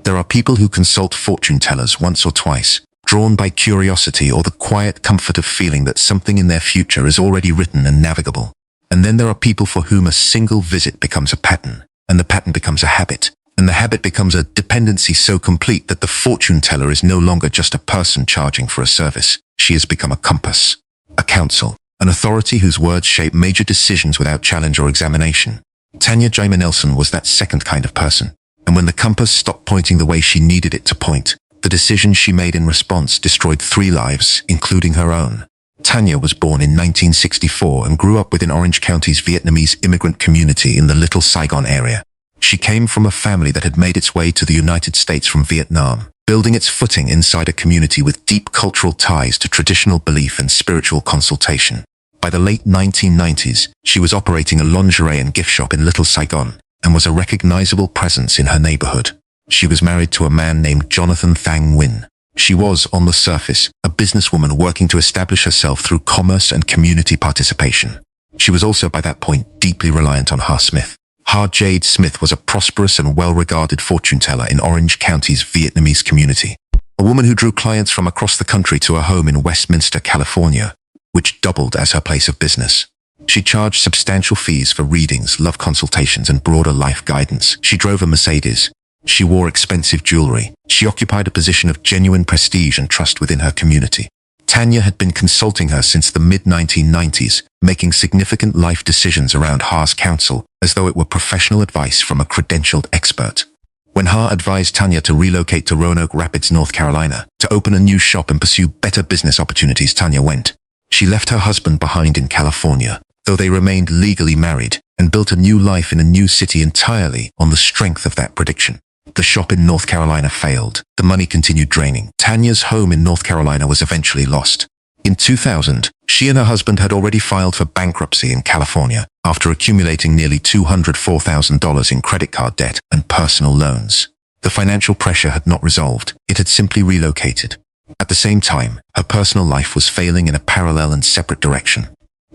There are people who consult fortune tellers once or twice, drawn by curiosity or the quiet comfort of feeling that something in their future is already written and navigable. And then there are people for whom a single visit becomes a pattern, and the pattern becomes a habit, and the habit becomes a dependency so complete that the fortune teller is no longer just a person charging for a service. She has become a compass, a counsel, an authority whose words shape major decisions without challenge or examination. Tanya Jaime Nelson was that second kind of person, and when the compass stopped pointing the way she needed it to point, the decision she made in response destroyed 3 lives, including her own. Tanya was born in 1964 and grew up within Orange County's Vietnamese immigrant community in the Little Saigon area. She came from a family that had made its way to the United States from Vietnam, building its footing inside a community with deep cultural ties to traditional belief and spiritual consultation. By the late 1990s, she was operating a lingerie and gift shop in Little Saigon and was a recognizable presence in her neighborhood. She was married to a man named Jonathan Thang Nguyen. She was, on the surface, a businesswoman working to establish herself through commerce and community participation. She was also by that point deeply reliant on Ha Smith. Ha Jade Smith was a prosperous and well-regarded fortune teller in Orange County's Vietnamese community. a woman who drew clients from across the country to her home in Westminster, California, which doubled as her place of business. She charged substantial fees for readings, love consultations, and broader life guidance. She drove a Mercedes. She wore expensive jewelry. She occupied a position of genuine prestige and trust within her community. Tanya had been consulting her since the mid-1990s, making significant life decisions around Ha's counsel as though it were professional advice from a credentialed expert. When Ha advised Tanya to relocate to Roanoke Rapids, North Carolina, to open a new shop and pursue better business opportunities, Tanya went. She left her husband behind in California, though they remained legally married, and built a new life in a new city entirely on the strength of that prediction. The shop in North Carolina failed. The money continued draining. Tanya's home in North Carolina was eventually lost. In 2000, she and her husband had already filed for bankruptcy in California after accumulating nearly $204,000 in credit card debt and personal loans. The financial pressure had not resolved. It had simply relocated. At the same time, her personal life was failing in a parallel and separate direction.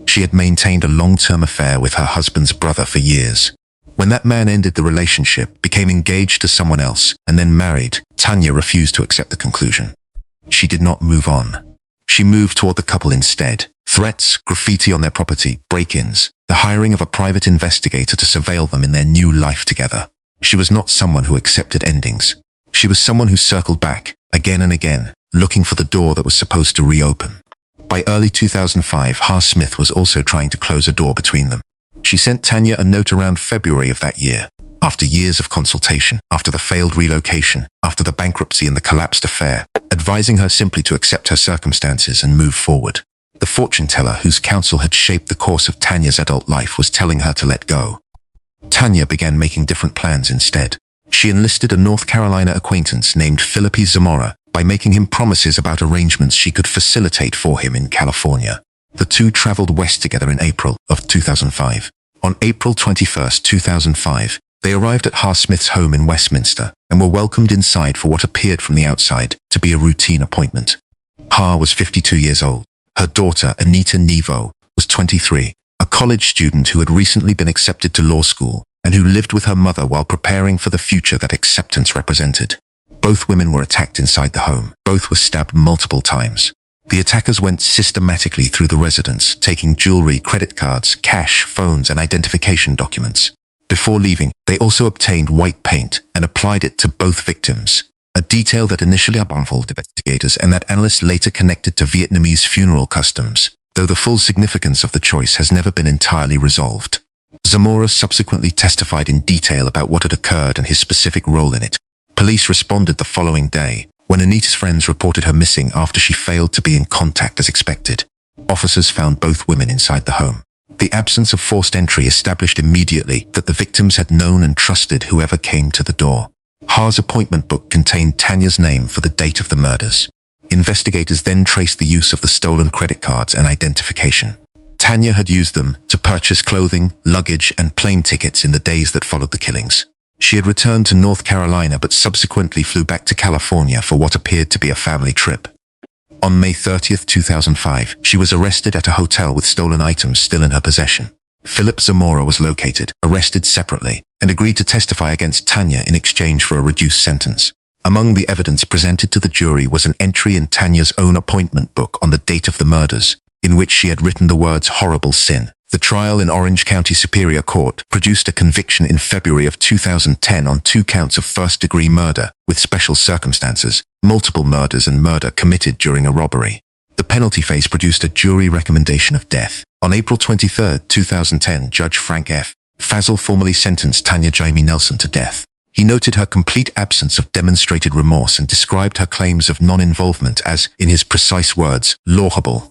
She had maintained a long-term affair with her husband's brother for years. When that man ended the relationship, became engaged to someone else, and then married, Tanya refused to accept the conclusion. She did not move on. She moved toward the couple instead. Threats, graffiti on their property, break-ins, the hiring of a private investigator to surveil them in their new life together. She was not someone who accepted endings. She was someone who circled back, again and again, looking for the door that was supposed to reopen. By early 2005, Ha Smith was also trying to close a door between them. She sent Tanya a note around February of that year. After years of consultation, after the failed relocation, after the bankruptcy and the collapsed affair, advising her simply to accept her circumstances and move forward. The fortune teller whose counsel had shaped the course of Tanya's adult life was telling her to let go. Tanya began making different plans instead. She enlisted a North Carolina acquaintance named Phillipe Zamora by making him promises about arrangements she could facilitate for him in California. The two traveled west together in April of 2005. On April 21, 2005, they arrived at Ha Smith's home in Westminster and were welcomed inside for what appeared from the outside to be a routine appointment. Ha was 52 years old. Her daughter, Anita Nevo, was 23, a college student who had recently been accepted to law school and who lived with her mother while preparing for the future that acceptance represented. Both women were attacked inside the home. Both were stabbed multiple times. The attackers went systematically through the residence, taking jewelry, credit cards, cash, phones, and identification documents. Before leaving, they also obtained white paint and applied it to both victims, a detail that initially baffled investigators and that analysts later connected to Vietnamese funeral customs, though the full significance of the choice has never been entirely resolved. Zamora subsequently testified in detail about what had occurred and his specific role in it. Police responded the following day, when Anita's friends reported her missing after she failed to be in contact as expected. Officers found both women inside the home. The absence of forced entry established immediately that the victims had known and trusted whoever came to the door. Ha's appointment book contained Tanya's name for the date of the murders. Investigators then traced the use of the stolen credit cards and identification. Tanya had used them to purchase clothing, luggage, and plane tickets in the days that followed the killings. She had returned to North Carolina but subsequently flew back to California for what appeared to be a family trip. On May 30, 2005, she was arrested at a hotel with stolen items still in her possession. Phillipe Zamora was located, arrested separately, and agreed to testify against Tanya in exchange for a reduced sentence. Among the evidence presented to the jury was an entry in Tanya's own appointment book on the date of the murders, in which she had written the words "horrible sin." The trial in Orange County Superior Court produced a conviction in February of 2010 on 2 counts of first-degree murder, with special circumstances, multiple murders and murder committed during a robbery. The penalty phase produced a jury recommendation of death. On April 23, 2010, Judge Frank F. Fazal formally sentenced Tanya Jaime Nelson to death. He noted her complete absence of demonstrated remorse and described her claims of non-involvement as, in his precise words, laughable.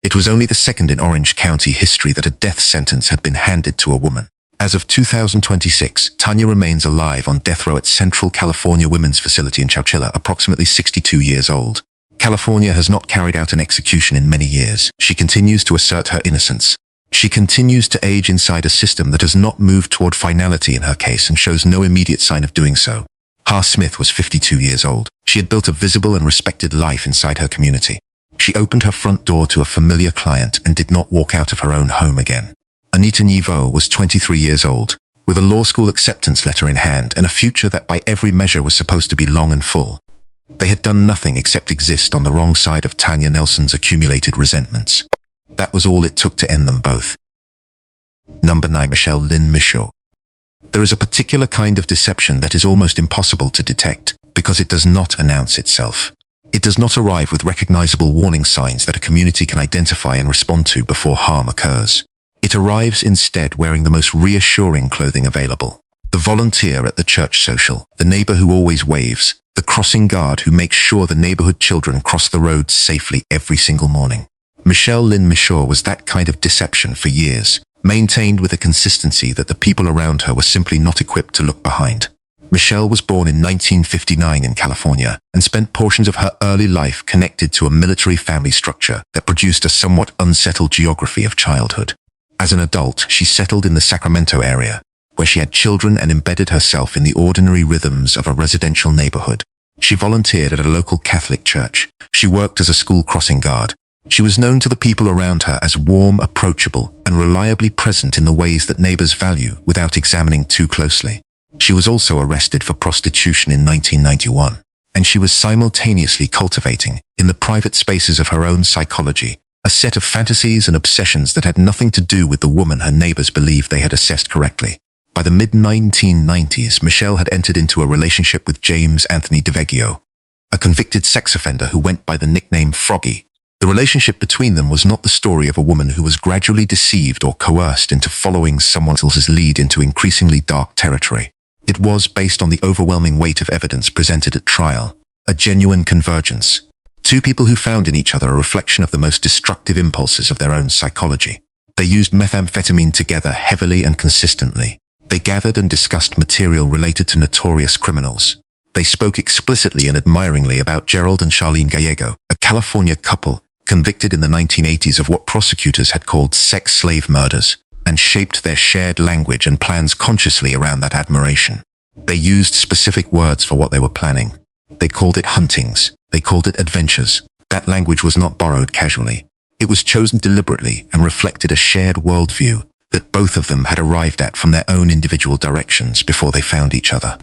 It was only the second in Orange County history that a death sentence had been handed to a woman. As of 2026, Tanya remains alive on death row at Central California Women's Facility in Chowchilla, approximately 62 years old. California has not carried out an execution in many years. She continues to assert her innocence. She continues to age inside a system that has not moved toward finality in her case and shows no immediate sign of doing so. Ha Smith was 52 years old. She had built a visible and respected life inside her community. She opened her front door to a familiar client and did not walk out of her own home again. Anita Nevo was 23 years old, with a law school acceptance letter in hand and a future that by every measure was supposed to be long and full. They had done nothing except exist on the wrong side of Tanya Nelson's accumulated resentments. That was all it took to end them both. Number 9. Lyn Michaud. There is a particular kind of deception that is almost impossible to detect because it does not announce itself. It does not arrive with recognizable warning signs that a community can identify and respond to before harm occurs. It arrives instead wearing the most reassuring clothing available. The volunteer at the church social, the neighbor who always waves, the crossing guard who makes sure the neighborhood children cross the road safely every single morning. Lyn Michaud was that kind of deception for years, maintained with a consistency that the people around her were simply not equipped to look behind. Michelle was born in 1959 in California and spent portions of her early life connected to a military family structure that produced a somewhat unsettled geography of childhood. As an adult, she settled in the Sacramento area, where she had children and embedded herself in the ordinary rhythms of a residential neighborhood. She volunteered at a local Catholic church. She worked as a school crossing guard. She was known to the people around her as warm, approachable, and reliably present in the ways that neighbors value without examining too closely. She was also arrested for prostitution in 1991, and she was simultaneously cultivating, in the private spaces of her own psychology, a set of fantasies and obsessions that had nothing to do with the woman her neighbors believed they had assessed correctly. By the mid-1990s, Michelle had entered into a relationship with James Anthony DeVeggio, a convicted sex offender who went by the nickname Froggy. The relationship between them was not the story of a woman who was gradually deceived or coerced into following someone else's lead into increasingly dark territory. It was based on the overwhelming weight of evidence presented at trial, a genuine convergence. Two people who found in each other a reflection of the most destructive impulses of their own psychology. They used methamphetamine together heavily and consistently. They gathered and discussed material related to notorious criminals. They spoke explicitly and admiringly about Gerald and Charlene Gallego, a California couple convicted in the 1980s of what prosecutors had called sex slave murders, and shaped their shared language and plans consciously around that admiration. They used specific words for what they were planning. They called it huntings. They called it adventures. That language was not borrowed casually. It was chosen deliberately and reflected a shared worldview that both of them had arrived at from their own individual directions before they found each other.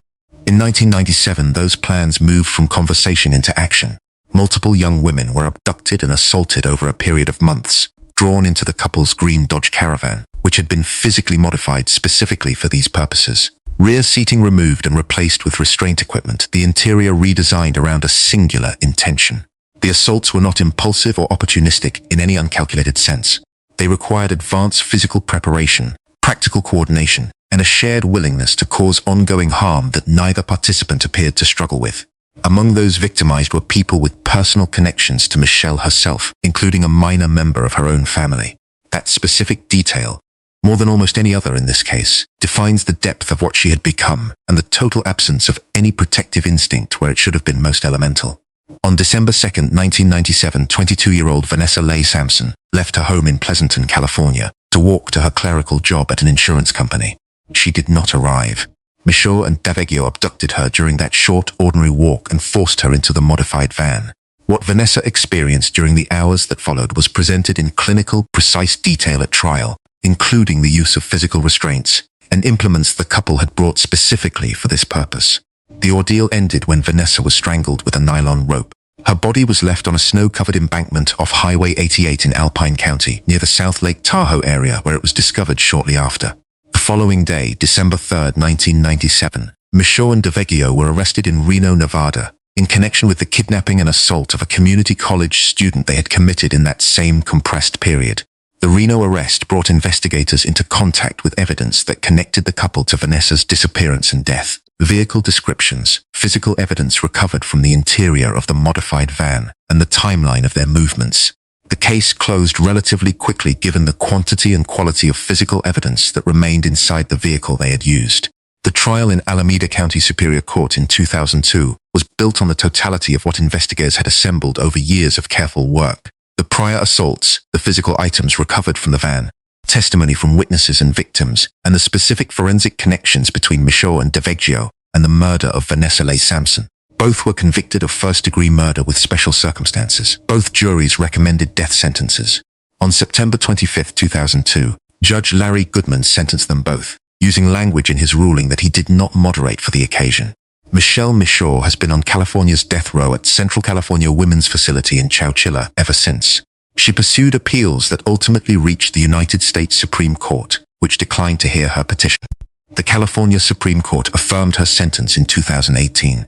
In 1997, those plans moved from conversation into action. Multiple young women were abducted and assaulted over a period of months, drawn into the couple's green Dodge Caravan, which had been physically modified specifically for these purposes. Rear seating removed and replaced with restraint equipment, the interior redesigned around a singular intention. The assaults were not impulsive or opportunistic in any uncalculated sense. They required advanced physical preparation, practical coordination, and a shared willingness to cause ongoing harm that neither participant appeared to struggle with. Among those victimized were people with personal connections to Michelle herself, including a minor member of her own family. That specific detail, more than almost any other in this case, defines the depth of what she had become and the total absence of any protective instinct where it should have been most elemental. On December 2, 1997, 22-year-old Vanessa Leigh Sampson left her home in Pleasanton, California, to walk to her clerical job at an insurance company. She did not arrive. Michaud and DeVeggio abducted her during that short, ordinary walk and forced her into the modified van. What Vanessa experienced during the hours that followed was presented in clinical, precise detail at trial, including the use of physical restraints and implements the couple had brought specifically for this purpose. The ordeal ended when Vanessa was strangled with a nylon rope. Her body was left on a snow-covered embankment off Highway 88 in Alpine County, near the South Lake Tahoe area, where it was discovered shortly after. The following day, December 3, 1997, Michaud and DeVeggio were arrested in Reno, Nevada, in connection with the kidnapping and assault of a community college student they had committed in that same compressed period. The Reno arrest brought investigators into contact with evidence that connected the couple to Vanessa's disappearance and death. Vehicle descriptions, physical evidence recovered from the interior of the modified van, and the timeline of their movements. The case closed relatively quickly given the quantity and quality of physical evidence that remained inside the vehicle they had used. The trial in Alameda County Superior Court in 2002 was built on the totality of what investigators had assembled over years of careful work. The prior assaults, the physical items recovered from the van, testimony from witnesses and victims, and the specific forensic connections between Michaud and DeVeggio and the murder of Vanessa Leigh Sampson. Both were convicted of first-degree murder with special circumstances. Both juries recommended death sentences. On September 25, 2002, Judge Larry Goodman sentenced them both, using language in his ruling that he did not moderate for the occasion. Michelle Michaud has been on California's death row at Central California Women's Facility in Chowchilla ever since. She pursued appeals that ultimately reached the United States Supreme Court, which declined to hear her petition. The California Supreme Court affirmed her sentence in 2018.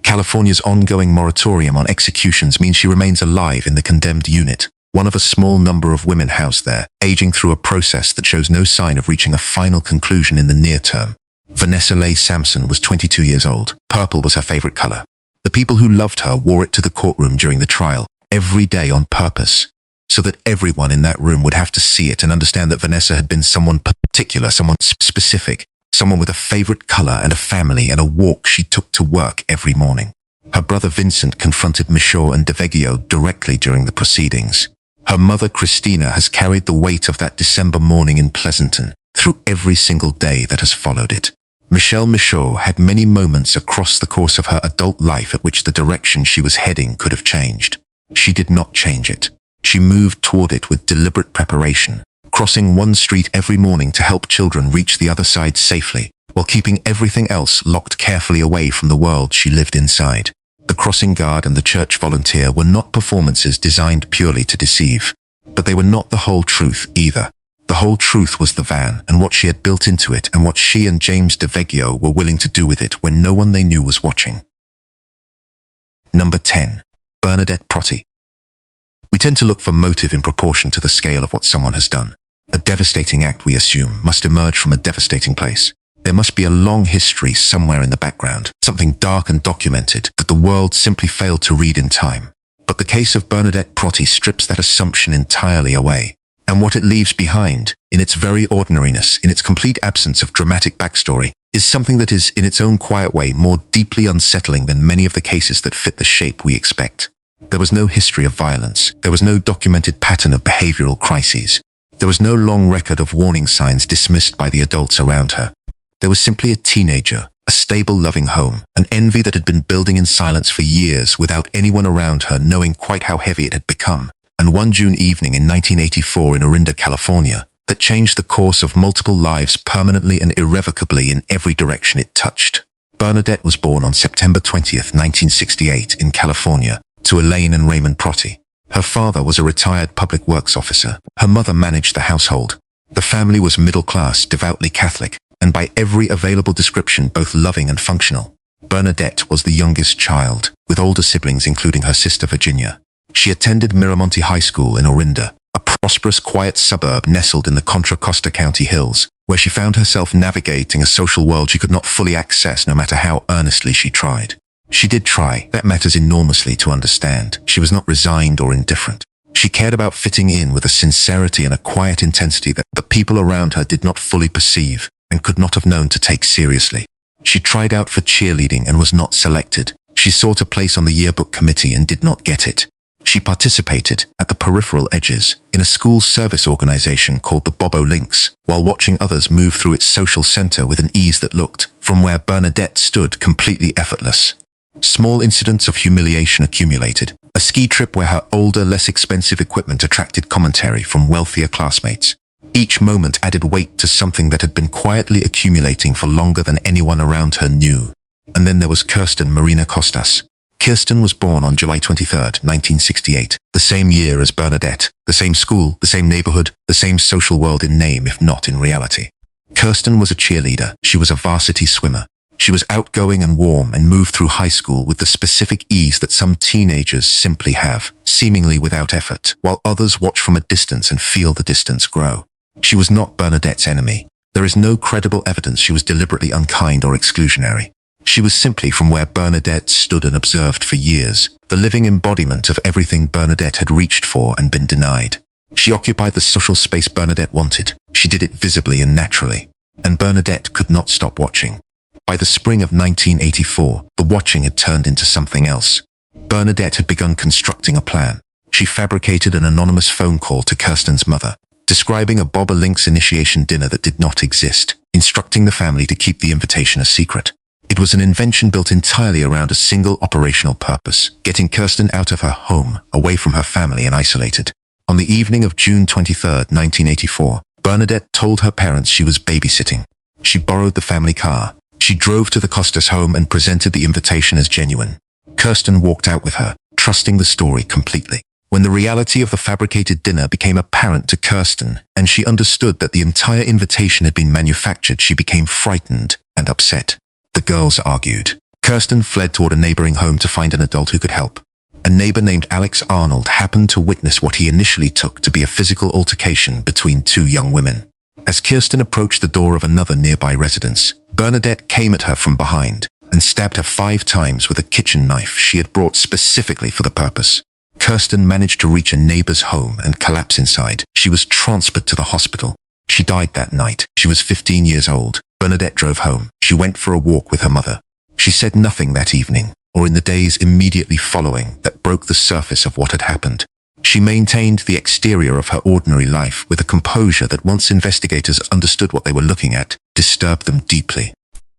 California's ongoing moratorium on executions means she remains alive in the condemned unit, one of a small number of women housed there, aging through a process that shows no sign of reaching a final conclusion in the near term. Vanessa Leigh Sampson was 22 years old. Purple was her favorite color. The people who loved her wore it to the courtroom during the trial, every day on purpose, so that everyone in that room would have to see it and understand that Vanessa had been someone particular, someone specific, someone with a favorite color and a family and a walk she took to work every morning. Her brother Vincent confronted Michaud and DeVeggio directly during the proceedings. Her mother Christina has carried the weight of that December morning in Pleasanton through every single day that has followed it. Michelle Michaud had many moments across the course of her adult life at which the direction she was heading could have changed. She did not change it. She moved toward it with deliberate preparation, crossing one street every morning to help children reach the other side safely, while keeping everything else locked carefully away from the world she lived inside. The crossing guard and the church volunteer were not performances designed purely to deceive, but they were not the whole truth either. The whole truth was the van and what she had built into it and what she and James DeVeggio were willing to do with it when no one they knew was watching. Number 10. Bernadette Protti. We tend to look for motive in proportion to the scale of what someone has done. A devastating act, we assume, must emerge from a devastating place. There must be a long history somewhere in the background, something dark and documented that the world simply failed to read in time. But the case of Bernadette Protti strips that assumption entirely away. And what it leaves behind, in its very ordinariness, in its complete absence of dramatic backstory, is something that is, in its own quiet way, more deeply unsettling than many of the cases that fit the shape we expect. There was no history of violence. There was no documented pattern of behavioral crises. There was no long record of warning signs dismissed by the adults around her. There was simply a teenager, a stable, loving home, an envy that had been building in silence for years without anyone around her knowing quite how heavy it had become. And one June evening in 1984 in Orinda, California, that changed the course of multiple lives permanently and irrevocably in every direction it touched. Bernadette was born on September 20th, 1968 in California, to Elaine and Raymond Protti. Her father was a retired public works officer. Her mother managed the household. The family was middle class, devoutly Catholic, and by every available description both loving and functional. Bernadette was the youngest child, with older siblings including her sister Virginia. She attended Miramonte High School in Orinda, a prosperous, quiet suburb nestled in the Contra Costa County hills, where she found herself navigating a social world she could not fully access no matter how earnestly she tried. She did try. That matters enormously to understand. She was not resigned or indifferent. She cared about fitting in with a sincerity and a quiet intensity that the people around her did not fully perceive and could not have known to take seriously. She tried out for cheerleading and was not selected. She sought a place on the yearbook committee and did not get it. She participated, at the peripheral edges, in a school service organization called the Bobo Links, while watching others move through its social center with an ease that looked, from where Bernadette stood, completely effortless. Small incidents of humiliation accumulated. A ski trip where her older, less expensive equipment attracted commentary from wealthier classmates. Each moment added weight to something that had been quietly accumulating for longer than anyone around her knew. And then there was Kirsten Marina Costas. Kirsten was born on July 23, 1968, the same year as Bernadette, the same school, the same neighborhood, the same social world in name if not in reality. Kirsten was a cheerleader. She was a varsity swimmer. She was outgoing and warm and moved through high school with the specific ease that some teenagers simply have, seemingly without effort, while others watch from a distance and feel the distance grow. She was not Bernadette's enemy. There is no credible evidence she was deliberately unkind or exclusionary. She was simply, from where Bernadette stood and observed for years, the living embodiment of everything Bernadette had reached for and been denied. She occupied the social space Bernadette wanted. She did it visibly and naturally. And Bernadette could not stop watching. By the spring of 1984, the watching had turned into something else. Bernadette had begun constructing a plan. She fabricated an anonymous phone call to Kirsten's mother, describing a Bobo Links initiation dinner that did not exist, instructing the family to keep the invitation a secret. It was an invention built entirely around a single operational purpose, getting Kirsten out of her home, away from her family and isolated. On the evening of June 23, 1984, Bernadette told her parents she was babysitting. She borrowed the family car. She drove to the Costas home and presented the invitation as genuine. Kristin walked out with her, trusting the story completely. When the reality of the fabricated dinner became apparent to Kristin, and she understood that the entire invitation had been manufactured, she became frightened and upset. The girls argued. Kristin fled toward a neighboring home to find an adult who could help. A neighbor named Alex Arnold happened to witness what he initially took to be a physical altercation between two young women. As Kristin approached the door of another nearby residence, Bernadette came at her from behind and stabbed her 5 times with a kitchen knife she had brought specifically for the purpose. Kristin managed to reach a neighbor's home and collapse inside. She was transferred to the hospital. She died that night. She was 15 years old. Bernadette drove home. She went for a walk with her mother. She said nothing that evening, or in the days immediately following, that broke the surface of what had happened. She maintained the exterior of her ordinary life with a composure that, once investigators understood what they were looking at, disturbed them deeply.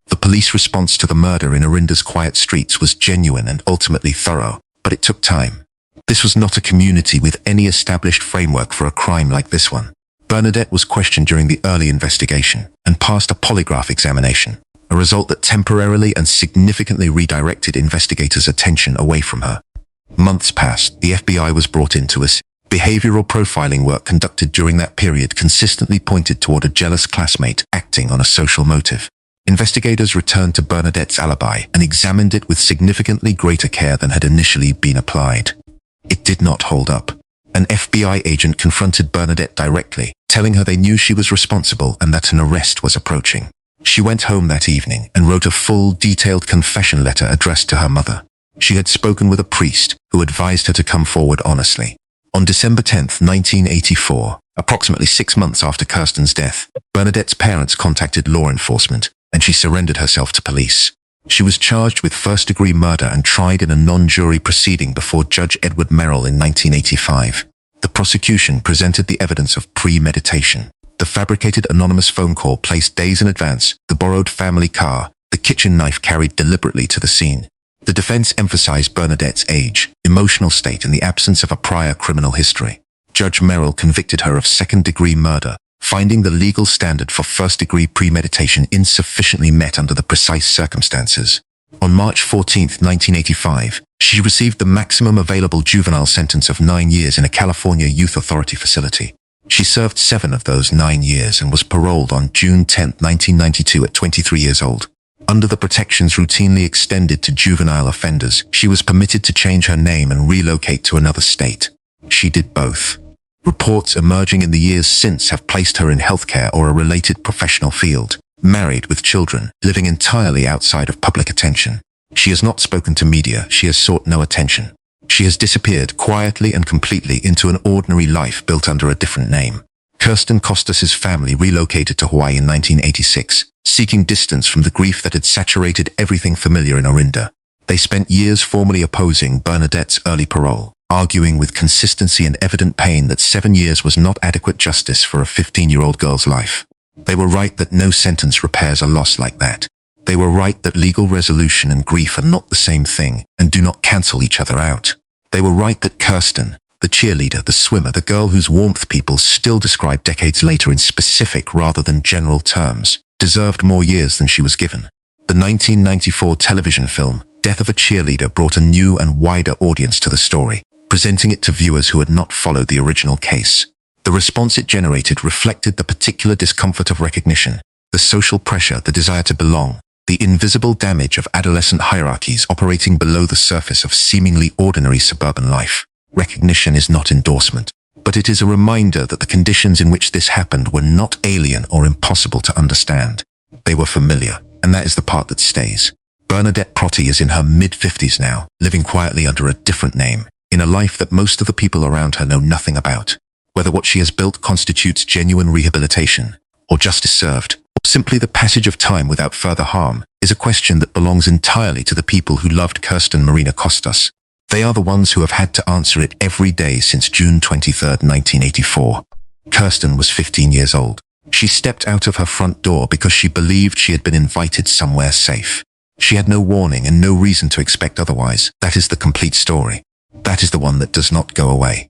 The police response to the murder in Orinda's quiet streets was genuine and ultimately thorough, but it took time. This was not a community with any established framework for a crime like this one. Bernadette was questioned during the early investigation and passed a polygraph examination, a result that temporarily and significantly redirected investigators' attention away from her. Months passed. The FBI was brought in to assist. Behavioral profiling work conducted during that period consistently pointed toward a jealous classmate acting on a social motive. Investigators returned to Bernadette's alibi and examined it with significantly greater care than had initially been applied. It did not hold up. An FBI agent confronted Bernadette directly, telling her they knew she was responsible and that an arrest was approaching. She went home that evening and wrote a full, detailed confession letter addressed to her mother. She had spoken with a priest who advised her to come forward honestly. On December 10, 1984, approximately 6 months after Kristin's death, Bernadette's parents contacted law enforcement, and she surrendered herself to police. She was charged with first-degree murder and tried in a non-jury proceeding before Judge Edward Merrill in 1985. The prosecution presented the evidence of premeditation. The fabricated anonymous phone call placed days in advance, the borrowed family car, the kitchen knife carried deliberately to the scene. The defense emphasized Bernadette's age, emotional state, and the absence of a prior criminal history. Judge Merrill convicted her of second-degree murder, finding the legal standard for first-degree premeditation insufficiently met under the precise circumstances. On March 14, 1985, she received the maximum available juvenile sentence of 9 years in a California Youth Authority facility. She served 7 of those 9 years and was paroled on June 10, 1992 at 23 years old. Under the protections routinely extended to juvenile offenders, she was permitted to change her name and relocate to another state. She did both. Reports emerging in the years since have placed her in healthcare or a related professional field, married with children, living entirely outside of public attention. She has not spoken to media. She has sought no attention. She has disappeared quietly and completely into an ordinary life built under a different name. Kristin Costas's family relocated to Hawaii in 1986, seeking distance from the grief that had saturated everything familiar in Orinda. They spent years formally opposing Bernadette's early parole, arguing with consistency and evident pain that 7 years was not adequate justice for a 15-year-old girl's life. They were right that no sentence repairs a loss like that. They were right that legal resolution and grief are not the same thing and do not cancel each other out. They were right that Kristin, the cheerleader, the swimmer, the girl whose warmth people still describe decades later in specific rather than general terms, deserved more years than she was given. The 1994 television film, Death of a Cheerleader, brought a new and wider audience to the story, presenting it to viewers who had not followed the original case. The response it generated reflected the particular discomfort of recognition, the social pressure, the desire to belong, the invisible damage of adolescent hierarchies operating below the surface of seemingly ordinary suburban life. Recognition is not endorsement, but it is a reminder that the conditions in which this happened were not alien or impossible to understand. They were familiar, and that is the part that stays. Bernadette Protti is in her mid-50s now, living quietly under a different name, in a life that most of the people around her know nothing about. Whether what she has built constitutes genuine rehabilitation, or justice served, or simply the passage of time without further harm, is a question that belongs entirely to the people who loved Kristin Marina Costas. They are the ones who have had to answer it every day since June 23, 1984. Kristin was 15 years old. She stepped out of her front door because she believed she had been invited somewhere safe. She had no warning and no reason to expect otherwise. That is the complete story. That is the one that does not go away.